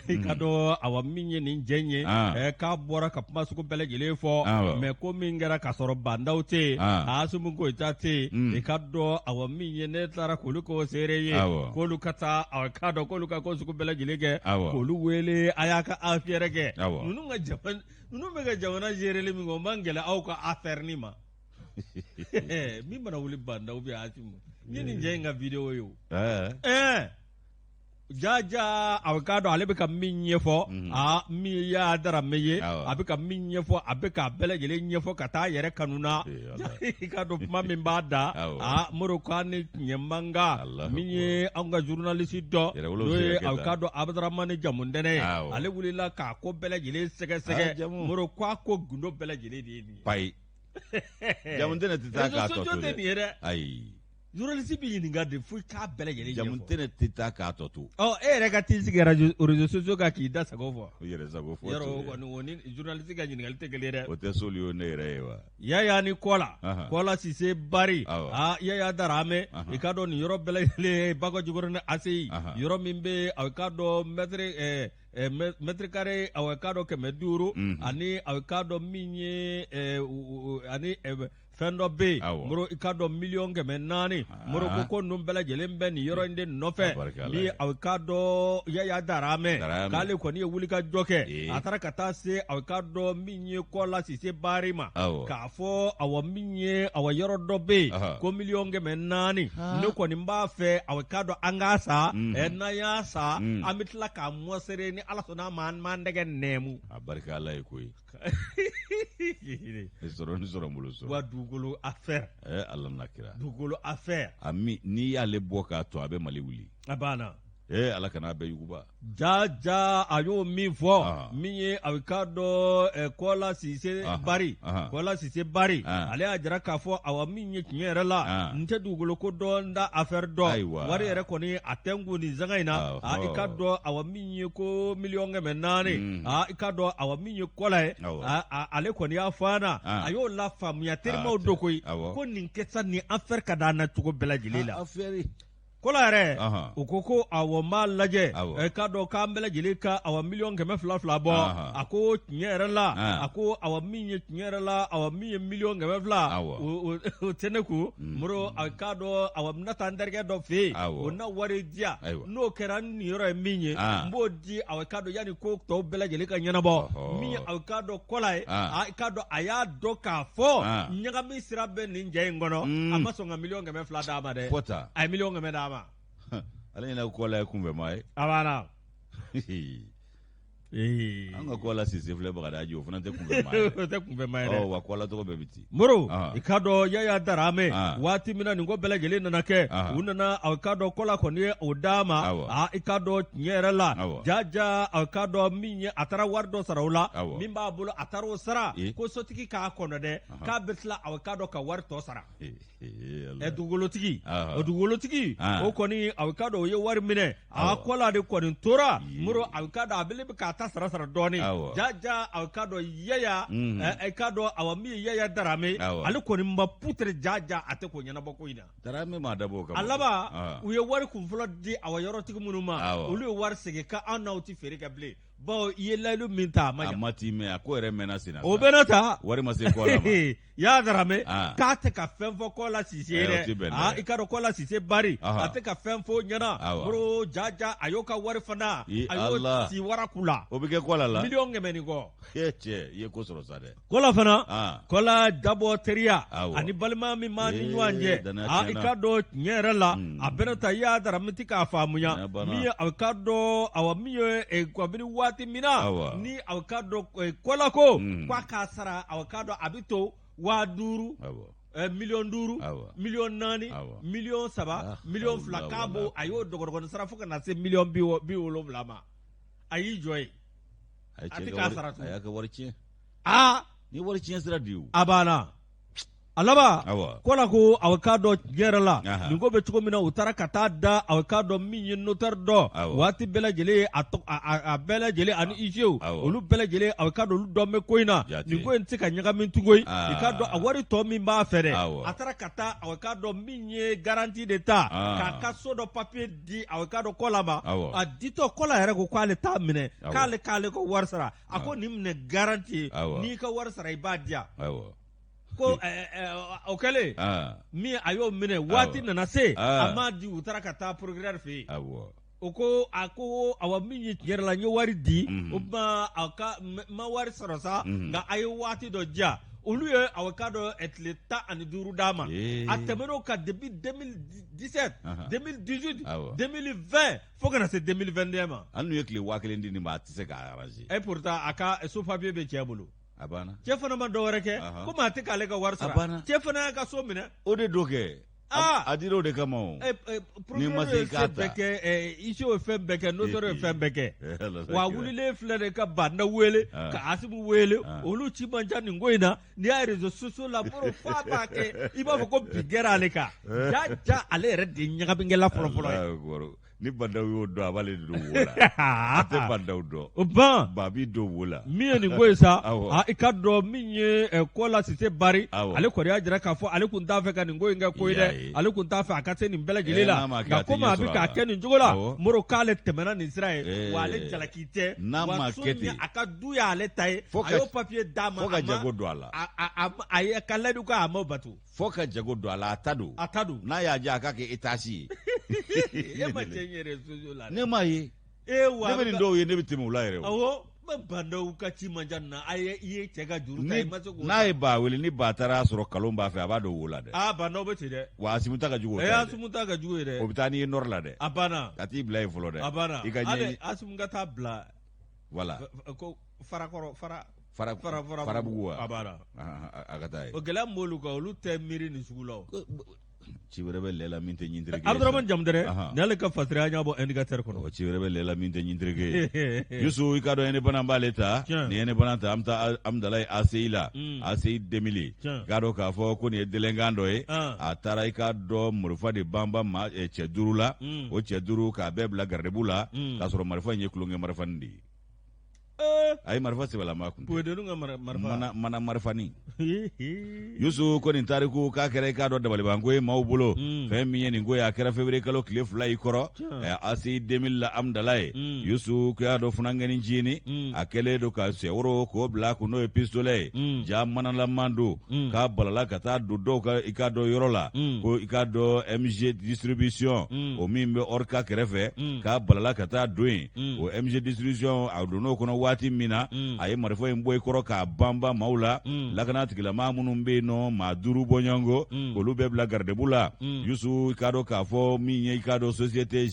i ka dɔn awa min ye nin jɛn ye k'a bɔra ka kuma sugu bɛɛ lajɛlen fɔ mais ko min kɛra ka sɔrɔ bandaw tɛ yen Asimi Goyita tɛ yen i ka dɔn awa min ye ne taara k'olu k'o seere ye k'olu ka taa k'a dɔn k'olu ka ko sugu bɛɛ lajɛlen kɛ k'olu wele a y'a ka affaire kɛ ninnu bɛ ka jamana géreli min kɛ o man gɛlɛn aw ka affaire ni ma min mana wuli bandaw bɛ Asimi ni nin jɛ in ka video ye o jaja a k'a dɔn ale bɛ ka min ɲɛfɔ min y'a Darame ye a bɛ ka min ɲɛfɔ a bɛ k'a bɛɛ lajɛlen ɲɛfɔ ka taa yɛrɛ kanu na i k'a dɔn kuma min b'a da Moro k'a ni tiɲɛ man kan min ye anw ka journaliste dɔ n'o ye a k'a dɔn Abdramane Jamundɛnɛ ye ale wulila k'a ko bɛɛ lajɛlen sɛgɛsɛgɛ Moro k'a ko gundo bɛɛ lajɛlen de ye nin ye
payi Jamundɛnɛ tɛ taa k'a tɔ to
dɛ nin ye dɛ
ayi
journaliste bi ɲininka de fo k'a bɛɛ lajɛlen ɲɛfɔ
Jamundɛnɛ tɛ taa k'a tɔ to
e yɛrɛ ka t'i sigi réseaux sociaux kan k'i da sago fɔ
o yɛrɛ sago fɔ
yɔrɔ o kɔni o ni journaliste ka ɲininkali tɛ kelen dɛ
o tɛ soli o ne yɛrɛ ye wa
Yaya ni Kɔla Sise Bari Yaya Darame i ka dɔn nin yɔrɔ bɛɛ lajɛlen Bakɔ Jikɔrɔ ni ACI yɔrɔ min bɛ a ka dɔn mètre carré a ka dɔn 500 ani a ka dɔn min ye ani fɛn dɔ bɛ yen Moro i ka dɔn 400,000 Moro ko ninnu bɛɛ lajɛlen bɛ nin yɔrɔ in de nɔfɛ ni a ka dɔn Yaya Darame k'ale kɔni ye wulikajɔ kɛ a taara ka taa se a ka dɔn min ye Kɔla Sise Bari ma k'a fɔ awa min ye awa yɔrɔ dɔ bɛ yen ko 400,000 ne kɔni b'a fɛ a ka dɔn an k'a sa n'an y'a sa an bɛ tila k'a mɔsere ni Ala sɔnna ma an m'an dɛgɛ nɛmu
a barika Ala ye koyi ni sɔrɔ bolo sɔrɔ
wa dugukolo affaire
Ala na kira
dugukolo affaire
n'i y'ale bɔ k'a to a bɛ Mali wuli
a banna
ala kana bɛ yuguba
jaja a y'o min fɔ min ye a bɛ k'a dɔn Kɔla Sise Bari Kɔla Sise Bari ale y'a jira k'a fɔ awa min ye tiɲɛ yɛrɛ la n tɛ dugukolo ko dɔn n da affaire dɔn wari yɛrɛ kɔni a tɛ n kun nin zanga in na i ka dɔn awa min ye ko 400,000 i ka dɔn awa min ye Kɔla ye ale kɔni y'a fɔ an na a y'o la faamuya terimaw do koyi ko nin kɛsa nin affaire ka d'an na cogo bɛɛ lajɛlen la Kɔla yɛrɛ u ko awɔ n b'a lajɛ k'a dɔn k'an bɛɛ lajɛlen ka awa 200,000 bɔ a ko tiɲɛ yɛrɛ la a ko awa min ye tiɲɛ yɛrɛ la awa min ye 200,000 o tɛ ne kun moro k'a dɔn awa n bɛna taa n terikɛ dɔ fɛ yen o na wari diya n'o kɛra nin yɔrɔ ye min ye n b'o di awa k'a dɔn yanni ko tɔw bɛɛ lajɛlen ka ɲɛnabɔ min ye awa k'a dɔn Kɔla ye k'a dɔn a y'a dɔn k'a fɔ ɲagami sira bɛ nin jɛ in kɔnɔ a ma sɔn ka 200,000 d'a ma dɛ a ye 100,000 d'a ma
ale ɲɛna Kɔla ye kunfɛmaa ye
a banna
an ka Kɔla Sise filɛ Bagadaji o fana tɛ kunfɛmaa ye
o tɛ kunfɛmaa ye dɛ
wa Kɔla tɔgɔ bɛɛ bɛ ten
moro i ka dɔn Yaya Darame waati min na nin ko bɛɛ lajɛlen nana kɛ u nana a ka dɔn Kɔla kɔni ye o d'a ma i ka dɔn tiɲɛ yɛrɛ la jaja a ka dɔn min ye a taara wari dɔ sara o la min b'a bolo a taara o sara ko sotigi k'a kɔnɔ dɛ k'a bɛ tila a ka dɔn ka wari tɔ sara dugukolotigi o dugukolotigi o kɔni a ka dɔn o ye wari minɛ a Kɔla de kɔni tora moro a ka dɔn a bɛ k'a ta sara dɔɔni jaja a ka dɔn Yaya ka dɔn awa min ye Yaya Darame ale kɔni ma putere jaja a tɛ ko ɲɛnabɔ ko in na
Darame ma dabɔ o kama
a laban u ye wari kunfɔlɔ di awa yɔrɔtigi minnu ma olu ye wari segin ka an n'aw tɛ feere kɛ bilen bawo i ye layilu min ta a ma
t'i mɛn a ko yɛrɛ mɛnna sen na
o bɛna ta
wari ma se Kɔla ma
Yaya Darame k'a tɛ ka fɛn fɔ Kɔla Sise ye dɛ i ka dɔn Kɔla Sise Bari a tɛ ka fɛn fɔ ɲɛna moro jaja a y'o ka wari fana a y'o si waraku la
o bɛ kɛ Kɔla la
100,000 nin kɔ
cɛ i ye ko sɔrɔ sa dɛ
Kɔla fana Kɔla dabɔ teriya ani balima min b'a ni ɲɔgɔn cɛ i ka dɔn tiɲɛ yɛrɛ la a bɛna ta Yaya Darame ti k'a faamuya min ye a ka dɔn awa min ye kabini waati min na ni a ka dɔn Kɔla ko k'a k'a sara a ka dɔn a bɛ to 500,000 500,000 400,000 300,000 200,000 k'a bɔ a y'o dɔgɔdɔgɔnin sara fo ka na se 700,000 ma a y'i jɔ ye a tɛ k'a sara
a y'a kɛ wari tiɲɛ ni wari tiɲɛ sira di
a banna a laban Kɔla ko a k'a dɔn tiɲɛ yɛrɛ la nin ko bɛ cogo min na u taara ka taa da a k'a dɔn min ye notaire dɔn waati bɛɛ lajɛlen a bɛɛ lajɛlen ani IGO olu bɛɛ lajɛlen a k'a dɔn olu dɔn bɛ ko in na nin ko in tɛ ka ɲagami tugun i k'a dɔn a wari tɔ min b'a fɛ dɛ a taara ka taa a k'a dɔn min ye garantie de ta k'a ka so dɔ papier di a k'a dɔn Kɔla ma a ditɔ Kɔla yɛrɛ ko k'ale t'a minɛ k'ale ka wari sara a ko nin minɛ garantie n'i ka wari sara i b'a diya ko o kɛlen min a y'o minɛ waati nana se a m'a di u taara ka taa procureur fɛ yen o ko a ko awa min ye tiɲɛ yɛrɛ la n ye wari di o ma wari sɔrɔ sa nka a ye waati dɔ diya olu ye awa k'a dɔn tile 15 d'a ma a tɛmɛn'o kan depuis 2017 2018 2020 fo ka na se 2021 ma
hali n'u ye tile 1000 di nin ma a tɛ se k'a arranger
pourtant a ka so papier bɛ cɛ bolo
a banna
cɛ fana ma dɔ wɛrɛ kɛ ko maa tɛ k'ale ka wari sara cɛ fana y'a ka so minɛ
o de do kɛ a dira o de kama o
ni ma se k'a ta IGO ye fɛn bɛɛ kɛ notaire ye fɛn bɛɛ kɛ wa wulilen filɛ de ka Banda wele ka Asimu wele olu ci man ca nin ko in na n'i y'a réseaux sociaux la moro f'a b'a kɛ i b'a fɔ ko bi kɛra ale kan ja ale yɛrɛ de ye ɲagaminkɛla fɔlɔfɔlɔ ye
ni Bandaw y'o dɔn a b'ale de don wo la a tɛ Bandaw dɔn
o ban
ba b'i don wo la
min ye nin ko ye sa i ka dɔn min ye Kɔla Sise Bari ale kɔni y'a jira k'a fɔ ale kun t'a fɛ ka nin ko in kɛ ko ye dɛ ale kun t'a fɛ a ka se nin bɛɛ lajɛlen la nka komi a bɛ k'a kɛ nin cogo la moro k'ale tɛmɛna nin sira ye wa ale jalaki tɛ wa so min a ka du y'ale ta ye a y'o papier d'a ma
fo ka jago don a la
a ye ka layidu k'a a m'o batu
fo ka jago don a la a ta don n'a y'a diya a k'a kɛ étage ye
e ma cɛ yɛrɛ soso la
ne m'a ye ne bɛ nin dɔw ye ne bɛ tɛmɛ u la yɛrɛ
awɔ Bandaw ka ci man ca na i ye cɛ ka juru ta i ma se k'o
n'a ye ba wele ni ba taara sɔrɔ kalon b'a fɛ a b'a dɔn wo la dɛ
Bandaw bɛ ten dɛ
wa Asimu ta ka jugu o
Asimu ta ka jugu ye dɛ
o bɛ taa n'i ye nord la dɛ
a banna
ka t'i bila yen fɔlɔ dɛ
a banna
i ka ɲɛ
Asimu ka taa bila
voilà
ko farakɔrɔ
farabugu wa
a banna
a ka taa ye
o gɛlɛya min b'olu kan olu tɛ miiri nin sugu la o
ci wɛrɛ bɛ lɛla min tɛ ɲintirike
Abdurrahman Jamdere n'ale ka fasiri an y'a bɔ indicateur kɔnɔ
ci wɛrɛ bɛ lɛla min tɛ ɲintirike Yusu i ka dɔn ene bana b'ale ta ni ene bana ta an bɛ taa Amdalayi ACI la ACI 2000 i ka dɔn k'a fɔ ko nin ye delinquent dɔ ye a taara i ka dɔn marifa de banba cɛ 5 la o cɛ 5 k'a bɛɛ bila garde la k'a sɔrɔ marifa in ye kulonkɛ marifanin de ye a ye marifa sɛbɛlama kun mana marifani Yusu ko nin tariku k'a kɛra i k'a dɔn dabalibanko ye maaw bolo fɛn min ye nin ko ye a kɛra février kalo tile 2 i kɔrɔ ACI 2000 la Amdalayi Yusu ko y'a dɔn funangɛni jini a kɛlen don ka sɛworo k'o bila kun n'o ye pistolet ye ja manalaman don k'a balala ka taa don dɔw ka i k'a dɔn yɔrɔ la ko i k'a dɔn MG distribution o min bɛ Orca kɛrɛfɛ k'a balala ka taa don yen o MG distribution a donn'o kɔnɔ waati min na a ye marifa in bɔ i kɔrɔ k'a banba maaw la lakana tigilama minnu bɛ yen nɔ maa 5 bɔɲɔngo olu bɛ bila gardebu la Yusu i k'a dɔn k'a fɔ min ye i k'a dɔn société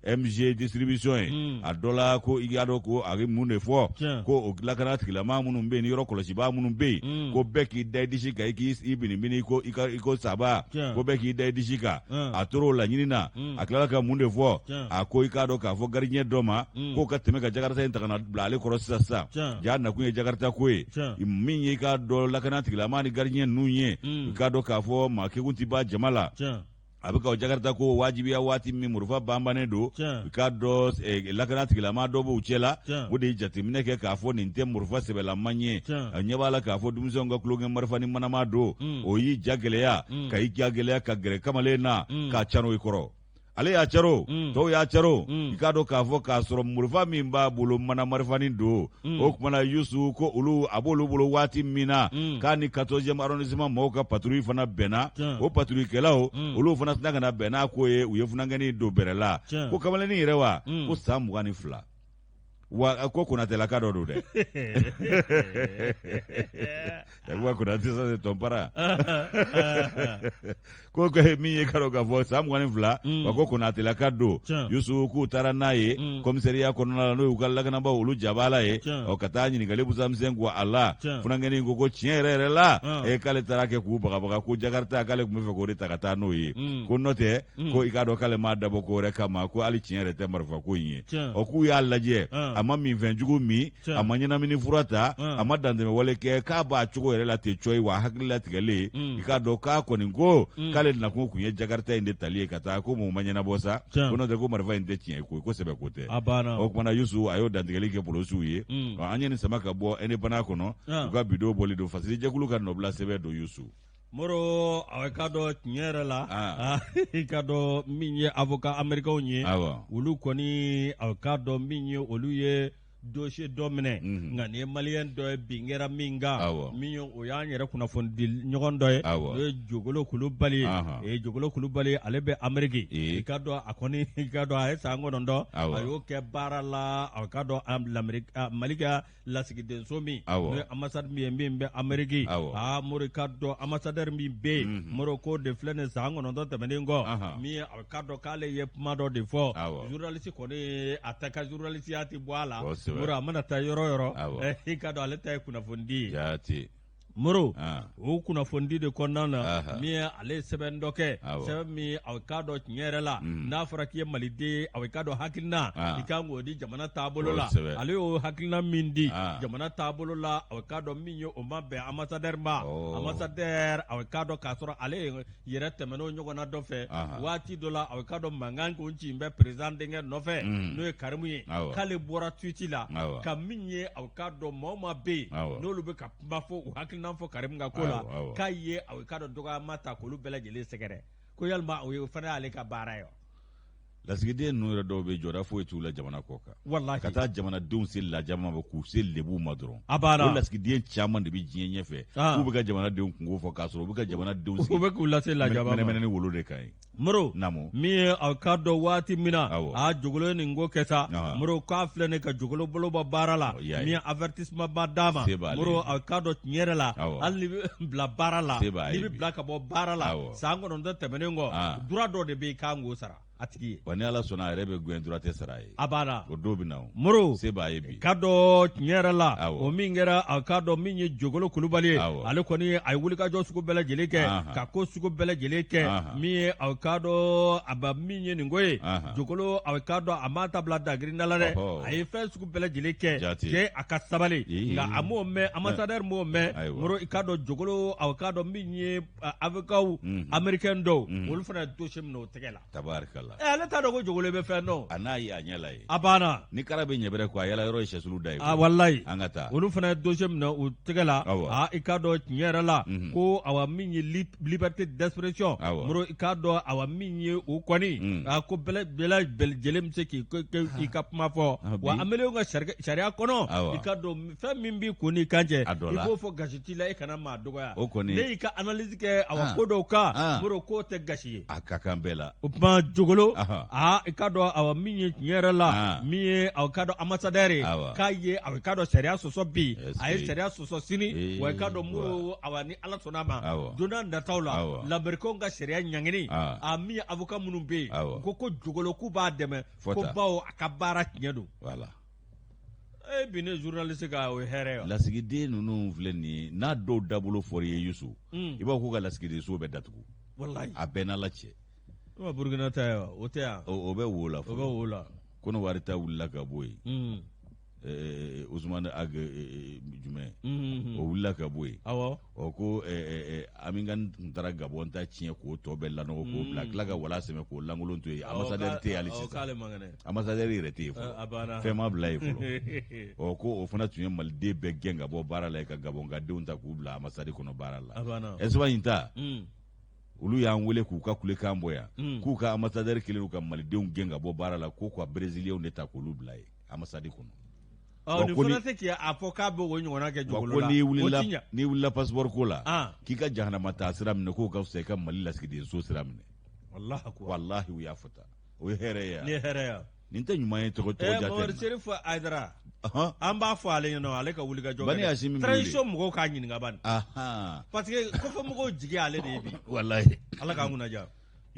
MG distribution ye a dɔ la ko i k'a dɔn ko a bɛ mun de fɔ ko o lakana tigilama minnu bɛ yen ni yɔrɔ kɔlɔsibaa minnu bɛ yen ko bɛɛ k'i da i disi kan i k'i binibini ko i ko saba ko bɛɛ k'i da i disi kan a tor'o laɲini na a tilala ka mun de fɔ a ko i k'a dɔn k'a fɔ gardien dɔ ma k'o ka tɛmɛ ka jakarta in ta ka na bila ale kɔrɔ sisan ja nakun ye jakarta ko ye min ye i k'a dɔn lakana tigilama ni gardien ninnu ye i k'a dɔn k'a fɔ maa kekun ti ba jama la a bɛ ka jakarta ko wajibiya waati min murufa banbannen don i k'a dɔn lakana tigilama dɔ b'u cɛ la o de ye jateminɛ kɛ k'a fɔ nin tɛ murufa sɛbɛlaman ye a ɲɛ b'a la k'a fɔ denmisɛnw ka tulonkɛ marifa ni manama don o y'i ja gɛlɛya ka i ja gɛlɛya ka gɛrɛ kamalen na k'a caro i kɔrɔ ale y'a caro tɔw y'a caro i k'a dɔn k'a fɔ k'a sɔrɔ murufa min b'a bolo mana marifanin don o kumana Yusu ko olu a b'olu bolo waati min na k'a ni 14e arrondissement mɔgɔw ka patrouille fana bɛnna o patrouillekɛlaw olu fana sina ka na bɛn n'a ko ye u ye funangɛni don bɛrɛ la ko kamalennin yɛrɛ wa ko san 22 wa ko Konatelaka dɔ don dɛ wa Konate ça c'est ton para ko min ye k'a dɔn k'a fɔ san 22 wa ko Konatelaka don Yusu k'u taara n'a ye commissariat kɔnɔna la n'o y'u ka lakanabaaw olu jab'a la ye ka taa ɲininkali busamisɛn kɔ a la funangɛni ko tiɲɛ yɛrɛ la k'ale taara kɛ k'u bagabaga ko jakarta k'ale tun bɛ fɛ k'o de ta ka taa n'o ye ko n'o tɛ ko i k'a dɔn k'ale m'a dabɔ ko wɛrɛ kama ko hali tiɲɛ yɛrɛ tɛ marifa ko in ye k'u y'a lajɛ a ma min fɛn jugu min a ma ɲɛnamini fura ta a ma dantɛmɛ wale kɛ k'a b'a cogo yɛrɛ la ten coyi wa hakili latigɛlen i k'a dɔn k'a kɔni ko k'ale nakun kun ye jakarta in de tali ye ka taa ko mun ma ɲɛnabɔ sa ko n'o tɛ ko marifa in tɛ tiɲɛ ko kosɛbɛ ko tɛ o kumana Yusu a y'o dantigɛli kɛ polosiw ye an ye nin sama ka bɔ indépendant kɔnɔ u ka bidon bɔli don fasirijɛkulu ka nɔbila sɛbɛn don Yusu
Moro a ka dɔn tiɲɛ yɛrɛ la i ka dɔn min ye avocat américain ye olu kɔni a ka dɔn min ye olu ye dossier dɔ minɛ nka nin ye maliyɛn dɔ ye bin kɛra min kan min ye o y'an yɛrɛ kunnafoni di ɲɔgɔn dɔ ye o ye Jogolo Kulubali ye Jogolo Kulubali ale bɛ Amérique i ka dɔn a kɔni i ka dɔn a ye san 9 a y'o kɛ baara la a ka dɔn Mali ka lasigidenso min n'o ye ambassade min ye min bɛ Amérique Mori ka dɔn ambassadeur min bɛ yen Moro ko de filɛ nin san 9 tɛmɛnen kɔ min ye a ka dɔn k'ale ye kuma dɔ de fɔ journaliste kɔni a ta ka journaliste ya ti bɔ a la Moro a mana taa yɔrɔ yɔrɔ i ka dɔn ale ta ye kunnafoni di ye Moro o kunnafoni de kɔnɔna na min ye ale sɛbɛn dɔ kɛ sɛbɛn min a k'a dɔn tiɲɛ yɛrɛ la n'a fɔra k'i ye Maliden a k'a dɔn hakilina i kan k'o di jamana taabolo la ale y'o hakilina min di jamana taabolo la a k'a dɔn min ye o ma bɛn ambassadeur ma ambassadeur a k'a dɔn k'a sɔrɔ ale yɛrɛ tɛmɛn'o ɲɔgɔnna dɔ fɛ waati dɔ la a k'a dɔn mankan kun ci bɛ président denkɛ nɔfɛ n'o ye Karimu ye k'ale bɔra tweet la ka min ye a k'a dɔn maa ma bɛ yen n'olu bɛ ka kuma fɔ u hakilina fɔ Karimu ka ko la k'a ye a k'a dɔn dɔgɔyama ta k'olu bɛɛ lajɛlen sɛgɛrɛ ko yalima o ye fana y'ale ka baara ye
lasigiden ninnu yɛrɛ dɔw bɛ jɔda foyi t'u la jamana kɔ kan
wallahi
ka taa jamanadenw se lajama ma k'u se lebu ma dɔrɔn o lasigiden caman de bɛ diɲɛ ɲɛfɛ k'u bɛ ka jamanadenw kungo fɔ k'a sɔrɔ u bɛ ka jamanadenw sigi
u bɛ k'u lase lajama ma
mɛnɛmɛnɛ ni wolo de ka ɲi
Moro
namu
min ye a ka dɔn waati min na Jogolo ye nin ko kɛ sa Moro k'a filɛ nin ka Jogolo bolo bɔ baara la min ye avertissement ba d'a ma Moro a ka dɔn tiɲɛ yɛrɛ la hali ni bɛ bila baara la n'i bɛ bila ka bɔ baara la san 9 tɛmɛnen kɔ droit dɔ de bɛ yen k'an k'o sara atigi
wa ni ala sɔnna a yɛrɛ bɛ gɛn droite sara ye
a banna
o don bɛ na
muru
se b'a ye bi
ka dɔ tiɲɛ yɛrɛ la o min kɛra a ka dɔn min ye Jogolo Kulubali ye ale kɔni a ye wulikajɔ sugu bɛɛ lajɛlen kɛ ka ko sugu bɛɛ lajɛlen kɛ min ye a ka dɔn a ba min ye nin ko ye Jogolo a ka dɔn a ma ta bila dagirinda la dɛ a ye fɛn sugu bɛɛ lajɛlen kɛ a ka sabali nka a m'o mɛn ambassadeur m'o mɛn muru i ka dɔn Jogolo a ka dɔn min ye avocat américain dɔw olu fana ye dossier minɛ o tɛgɛ la
tabarikala
ale t'a dɔn ko Jogolo bɛ fɛn dɔn
a n'a ye a ɲɛ la ye
a banna
ni kara bɛ ɲɛbɛrɛ ko a yala yɔrɔ ye sɛsulu da ye
wallahi
an ka taa
olu fana ye dossier minɛ o tɛgɛ la i ka dɔn tiɲɛ yɛrɛ la ko awa min ye liberté d'expression muru i ka dɔn awa min ye o kɔni ko bɛɛ lajɛlen bɛ se k'i ka kuma fɔ wa américain ka sariya kɔnɔ i ka dɔn fɛn min b'i kun n'i kan cɛ i b'o fɔ gasi t'i la i kana maa dɔgɔya ne y'i ka analyse kɛ awa ko dɔw kan muru k'o tɛ gasi ye
a ka kan bɛɛ la
o tuma Jogolo i ka dɔn awa min ye tiɲɛ yɛrɛ la min ye aw ka dɔn ambassadeur ye k'a ye aw ka dɔn sariya sɔsɔ bi a ye sariya sɔsɔ sini wa i ka dɔn muru awa ni ala sɔnna ma don n'a nataw la labɛrɛkanw ka sariya ɲangini a min ye avocat minnu bɛ yen ko Jogolo k'u b'a dɛmɛ ko bawo a ka baara tiɲɛ don bi ne journaliste ka o ye hɛrɛ ye
lasigiden ninnu filɛ nin ye n'a dɔw dabolo fɔra i ye Yusu i b'a fɔ ko ka lasigiden so bɛ datugu
wallahi
a bɛɛ n'ala cɛ
o Burkina ta ye o tɛ yan
o bɛ wo la
o bɛ wo la
Konowari ta wulila ka bɔ yen Ousmane Ag jumɛn o wulila ka bɔ yen ko Amingan tun taara Gabon ta tiɲɛ k'o tɔ bɛɛ lanɔgɔ k'o bila tila ka wala sɛmɛ k'o lankolon to yen ambassadeur tɛ yen hali sisan ambassadeur yɛrɛ tɛ yen fɔlɔ fɛn ma bila yen fɔlɔ ko o fana tun ye maliden bɛɛ gɛn ka bɔ baara la ka Gabon ka denw ta k'u bila ambassade kɔnɔ baara la ɛseba in ta olu y'an wele k'u ka kulekan bɔ yan k'u ka ambassadeur kelen ka malidenw gɛn ka bɔ baara la k'u ka brésilien de ta k'olu bila yen ambassade kɔnɔ
nin fana tɛ k'i a fɔ k'a bɛ o ɲɔgɔnna kɛ Jogolo la
n'i wulila passeport ko la k'i ka jahanama taa sira minɛ k'o ka fisa i ka Mali lasigiden so sira minɛ wallahi u y'a fɔ tan o ye hɛrɛ ye
ni hɛrɛ ye
nin tɛ ɲuman ye tɔgɔ jate
Mamadu Serifu Ayidara an b'a fɔ ale ɲɛna ale ka wulikajɔ
Bani Hashimi
transition mɔgɔw k'a ɲininka bani parce que kɔfɛ mɔgɔw jigi ale de ye bi
wallahi
ala k'an kunnaja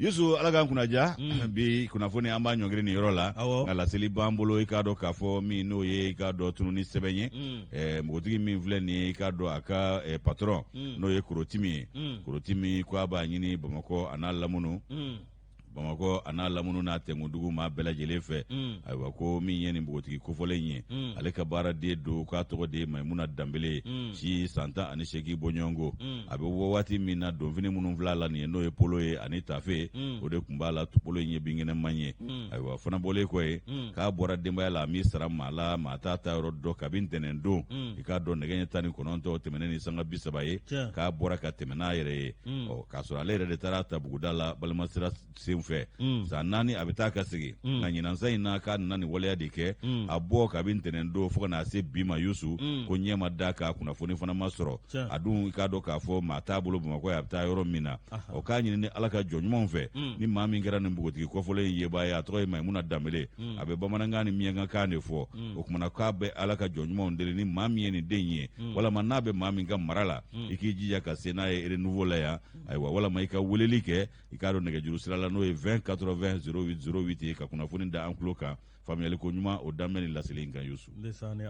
Yusu ala k'an kunnaja bi kunnafoni an b'a ɲɔngiri nin yɔrɔ la nka laseli b'an bolo i k'a dɔn k'a fɔ min n'o ye i k'a dɔn tununi sɛbɛn ye npogotigi min filɛ nin ye i k'a dɔn a ka patron n'o ye Korotimi ye Korotimi ko a b'a ɲini Bamakɔ a n'a lamunu Bamakɔ a n'a lamunu n'a tɛnkundugu maa bɛɛ lajɛlen fɛ ayiwa ko min ye nin npogotigi kofɔlen ye ale ka baaraden don k'a tɔgɔ de ye Mayimuna Danbele si san 18 bɔɲɔgɔnko a bɛ wɔ waati min na donfini minnu filɛ a la nin ye n'o ye polo ye ani tafe o de tun b'a la polo in ye binkɛnɛman ye ayiwa fana bɔlen kɔ ye k'a bɔra denbaya la a min sara maa la maa t'a ta yɔrɔ dɔn kabini ntɛnɛn don i k'a dɔn nɛgɛ ɲɛ 19 tɛmɛnen ni sanga 30 ye k'a bɔra ka tɛmɛ n'a yɛrɛ ye k'a sɔrɔ ale yɛrɛ de taara ta Buguda la balimasira sen fɛ san 4 a bɛ taa ka segin nka ɲinansa in na k'a nana nin waleya de kɛ a bɔ kabini ntɛnɛn don fo ka na se bi ma Yusu ko ɲɛ ma da ka kunnafoni fana ma sɔrɔ a dun i k'a dɔn k'a fɔ maa t'a bolo Bamakɔ a bɛ taa yɔrɔ min na o k'a ɲini ni ala ka jɔn ɲumanw fɛ ni maa min kɛra nin npogotigi kɔfɔlen in yebaa ye a tɔgɔ ye Mayimuna Danbele a bɛ bamanankan ni miyankakan de fɔ o kumana k'a bɛ ala ka jɔn ɲumanw deli ni maa min ye nin den ye walama n'a bɛ maa min ka mara la i k'i jija ka se n'a ye renouveau la yan ayiwa walama i ka weleli kɛ i k'a dɔn nɛgɛjuru sira la n'o ye 20 80 08 08 ye ka kunnafoni da an tulo kan faamuyali ko ɲuman o daminɛ ni laseli in kan Yusu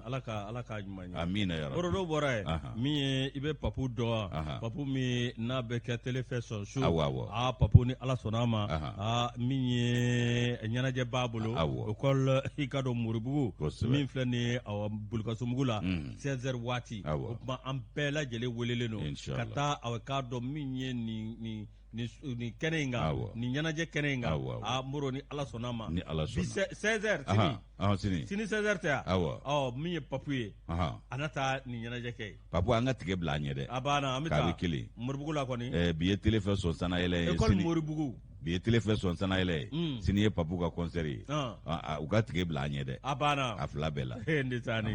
ala ka ɲuman ye
amina ya rabbi
dɔw bɔra ye min ye i bɛ papu dɔn papu min n'a bɛ kɛ télé fɛ sɔn su papu ni ala sɔnna a ma min ye ɲɛnajɛ b'a bolo école i ka dɔn Moribugu min filɛ nin ye Bolikasomugu la 16h waati o tuma an bɛɛ lajɛlen welelen don ka taa k'a dɔn min ye nin kɛnɛ in kan nin ɲɛnajɛ kɛnɛ in kan Moro ni ala sɔnna ma
ni ala sɔnna
16h sini 16h tɛ yan min ye papu ye a na taa nin ɲɛnajɛ kɛ
papu an ka tigɛ bila an ɲɛ dɛ
a banna an bɛ taa Moribugu la kɔni
bi ye télé fɛ sɔn sana yɛlɛ ye
école Moribugu
bi ye télé fɛ sɔn sana yɛlɛ ye sini ye papu ka concert ye u ka tigɛ bila an ɲɛ dɛ
a banna
a fila bɛɛ la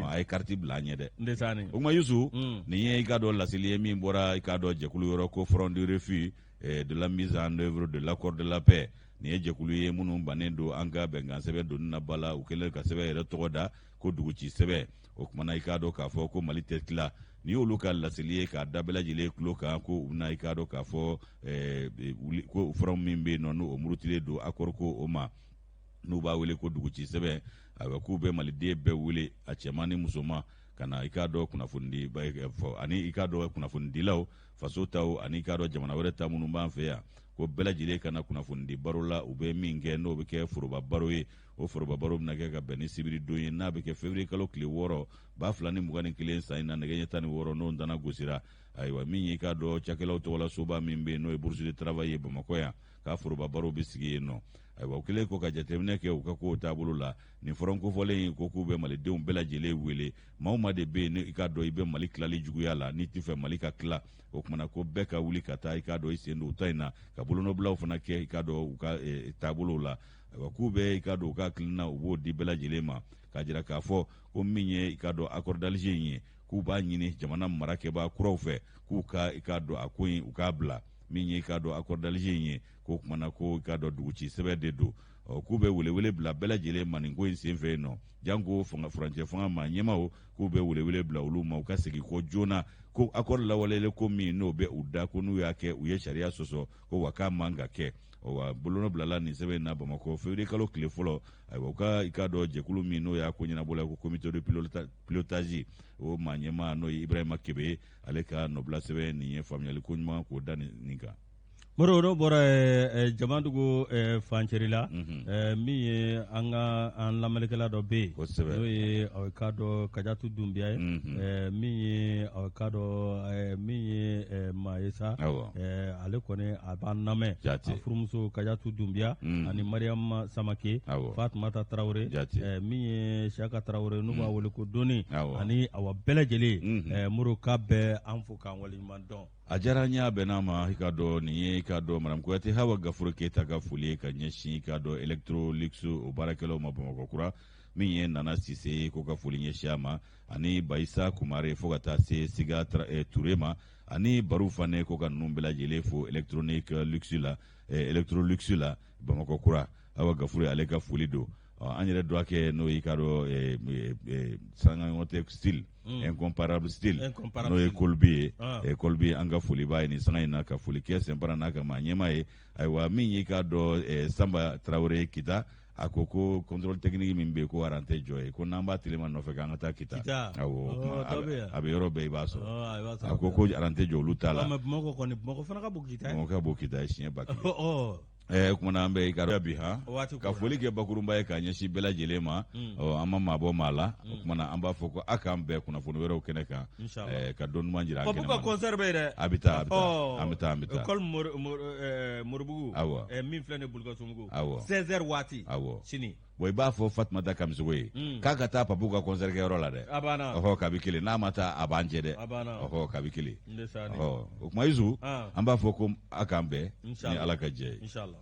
a
ye carte bila an ɲɛ dɛ
ndesani
o kuma Yusu nin ye i ka dɔn laseli ye min bɔra i ka dɔn jɛkulu yɔrɔ ko front de refus de la mise en œuvre de l'accord de la paix nin ye jɛkulu ye minnu bannen don an ka bɛnkan sɛbɛn donni na ba la u kɛlen ka sɛbɛn yɛrɛ tɔgɔ da ko dugu ci sɛbɛ o kumana i k'a dɔn k'a fɔ ko Mali tɛ tila ni y'olu ka laseli ye k'a da bɛɛ lajɛlen tulo kan ko u bɛna i k'a dɔn k'a fɔ ko furaw min bɛ yen nɔ n'o murutilen don accord ko o ma n'u b'a wele ko dugu ci sɛbɛ ayiwa k'u bɛ maliden bɛɛ wele a cɛman ni musoman ka na i k'a dɔn kunnafoni fɔ ani i k'a dɔn kunnafonidilaw faso taw ani i k'a dɔn jamana wɛrɛ ta minnu b'an fɛ yan ko bɛɛ lajɛlen ka na kunnafonidi baro la u bɛ min kɛ n'o bɛ kɛ foroba baro ye o foroba baro bɛna kɛ ka bɛn ni sibiri don ye n'a bɛ kɛ février kalo tile 6 2021 san in na nɛgɛ ɲɛ 16 n'o dana gosira ayiwa min ye i k'a dɔn cakɛlaw tɔgɔla soba min bɛ yen n'o ye bourse de travail ye Bamakɔ yan k'a foroba baro bɛ sigi yen nɔ ayiwa u kɛlen ko ka jateminɛ kɛ u ka kow taabolo la nin fɔra kofɔlen ko k'u bɛ malidenw bɛɛ lajɛlen wele maa ma de bɛ yen i k'a dɔn i bɛ Mali tilali juguya la n'i t'i fɛ Mali ka tila o kumana ko bɛɛ ka wuli ka taa i k'a dɔn i sen don u ta in na ka bolonɔbilaw fana kɛ i k'a dɔn u ka taabolow la ayiwa k'u bɛ i k'a dɔn u ka hakilina u b'o di bɛɛ lajɛlen ma k'a jira k'a fɔ ko min ye i k'a dɔn accord d'Alger in ye k'u b'a ɲini jamana marakɛbaa kuraw fɛ k'u ka i k'a dɔn a ko in u k'a bila min ye i k'a dɔn accord d'Alger in ye k'o kumana ko i k'a dɔn dugu ci sɛbɛn de don k'u bɛ welewele bila bɛɛ lajɛlen ma nin ko in sen fɛ yen nɔ janko furancɛ fanga ma ɲɛmaw k'u bɛ welewele bila olu ma u ka segin kɔ joona ko accord lawaleyalen ko min n'o bɛ u da ko n'u y'a kɛ u ye sariya sɔsɔ ko wa k'a man ka kɛ wa bolonɔ bilala nin sɛbɛn in na Bamakɔ février kalo tile fɔlɔ ayiwa u ka i k'a dɔn jɛkulu min n'o y'a ko ɲɛnabɔla ko comité de pilotage o maa ɲɛmaa n'o ye Ibrahima Kebe ale ka nɔbila sɛbɛn nin ye faamuyali ko ɲuman k'o da nin kan.
Moro n'o bɔra Jamadugu fancɛri la min ye an lamɛnnikɛla dɔ bɛ yen n'o ye aw k'a dɔn Kajatu Dunbiya ye min ye aw k'a dɔn min ye maa ye sa ale kɔni a b'an lamɛn a furumuso Kajatu Dunbiya ani Mariama Samake Fatumata Tarawele min ye Siyaka Tarawele n'u b'a wele ko Doni ani awa bɛɛ lajɛlen Moro k'a bɛɛ an fo k'an waleɲuman dɔn.
A diyara n y'a bɛn'a ma i ka dɔn nin ye i ka dɔn Madame Kuyate Hawa Gafuru Keyita ka foli ye ka ɲɛsin i ka dɔn Electrolux o baarakɛlaw ma Bamakɔ kura min ye Nana Sise ko ka foli ɲɛsin a ma ani Bayisa Kumare fo ka taa se Siga Ture ma ani Baru Fane ko ka ninnu bɛɛ lajɛlen fo Electrolux la Bamakɔ kura Hawa Gafuru ale ka foli don an yɛrɛ dɔ kɛ n'o y'i ka dɔn Sangaɲɔgɔn style incomparable style n'o ye Kolbi ye Kolbi an ka foli b'a ye nin sanga in na ka foli kɛ Sɛnpara n'a ka maa ɲɛmaa ye ayiwa min y'i ka dɔn Samba Tarawele Kita a ko contrôle technique min bɛ yen ko aran tɛ jɔ ye ko n'an b'a telema nɔfɛ k'an ka taa Kita awɔ a bɛ yɔrɔ bɛɛ i b'a sɔrɔ a ko aran tɛ jɔ olu t'a la
Bamakɔ fana ka bon Kita ye
Bamakɔ ka bon Kita ye siɲɛ ba kelen kumana an bɛ i ka dɔn bi ka foli kɛ bakurunba ye k'a ɲɛsin bɛɛ lajɛlen ma an ma maa bɔ maa la o kumana an b'a fɔ ko a k'an bɛɛ kunnafoni wɛrɛw kɛnɛ kan ka dɔn ɲuman jira an kɛnɛ ma.
concert bɛ yen dɛ.
A bɛ taa an bɛ taa.
École Moribugu min filɛ nin ye Bulukasumugu 16h waati sini.
Bon i b'a fɔ Fatumata Kamisogo ye k'a ka taa Papu ka concert kɛ yɔrɔ la dɛ.
A banna.
Kabi kelen n'a ma taa a b'an cɛ dɛ.
A banna.
Kabi kelen. O kuma Isu an b'a fɔ ko a k'an bɛɛ ni Ala ka jɛ ye.
Inshallah.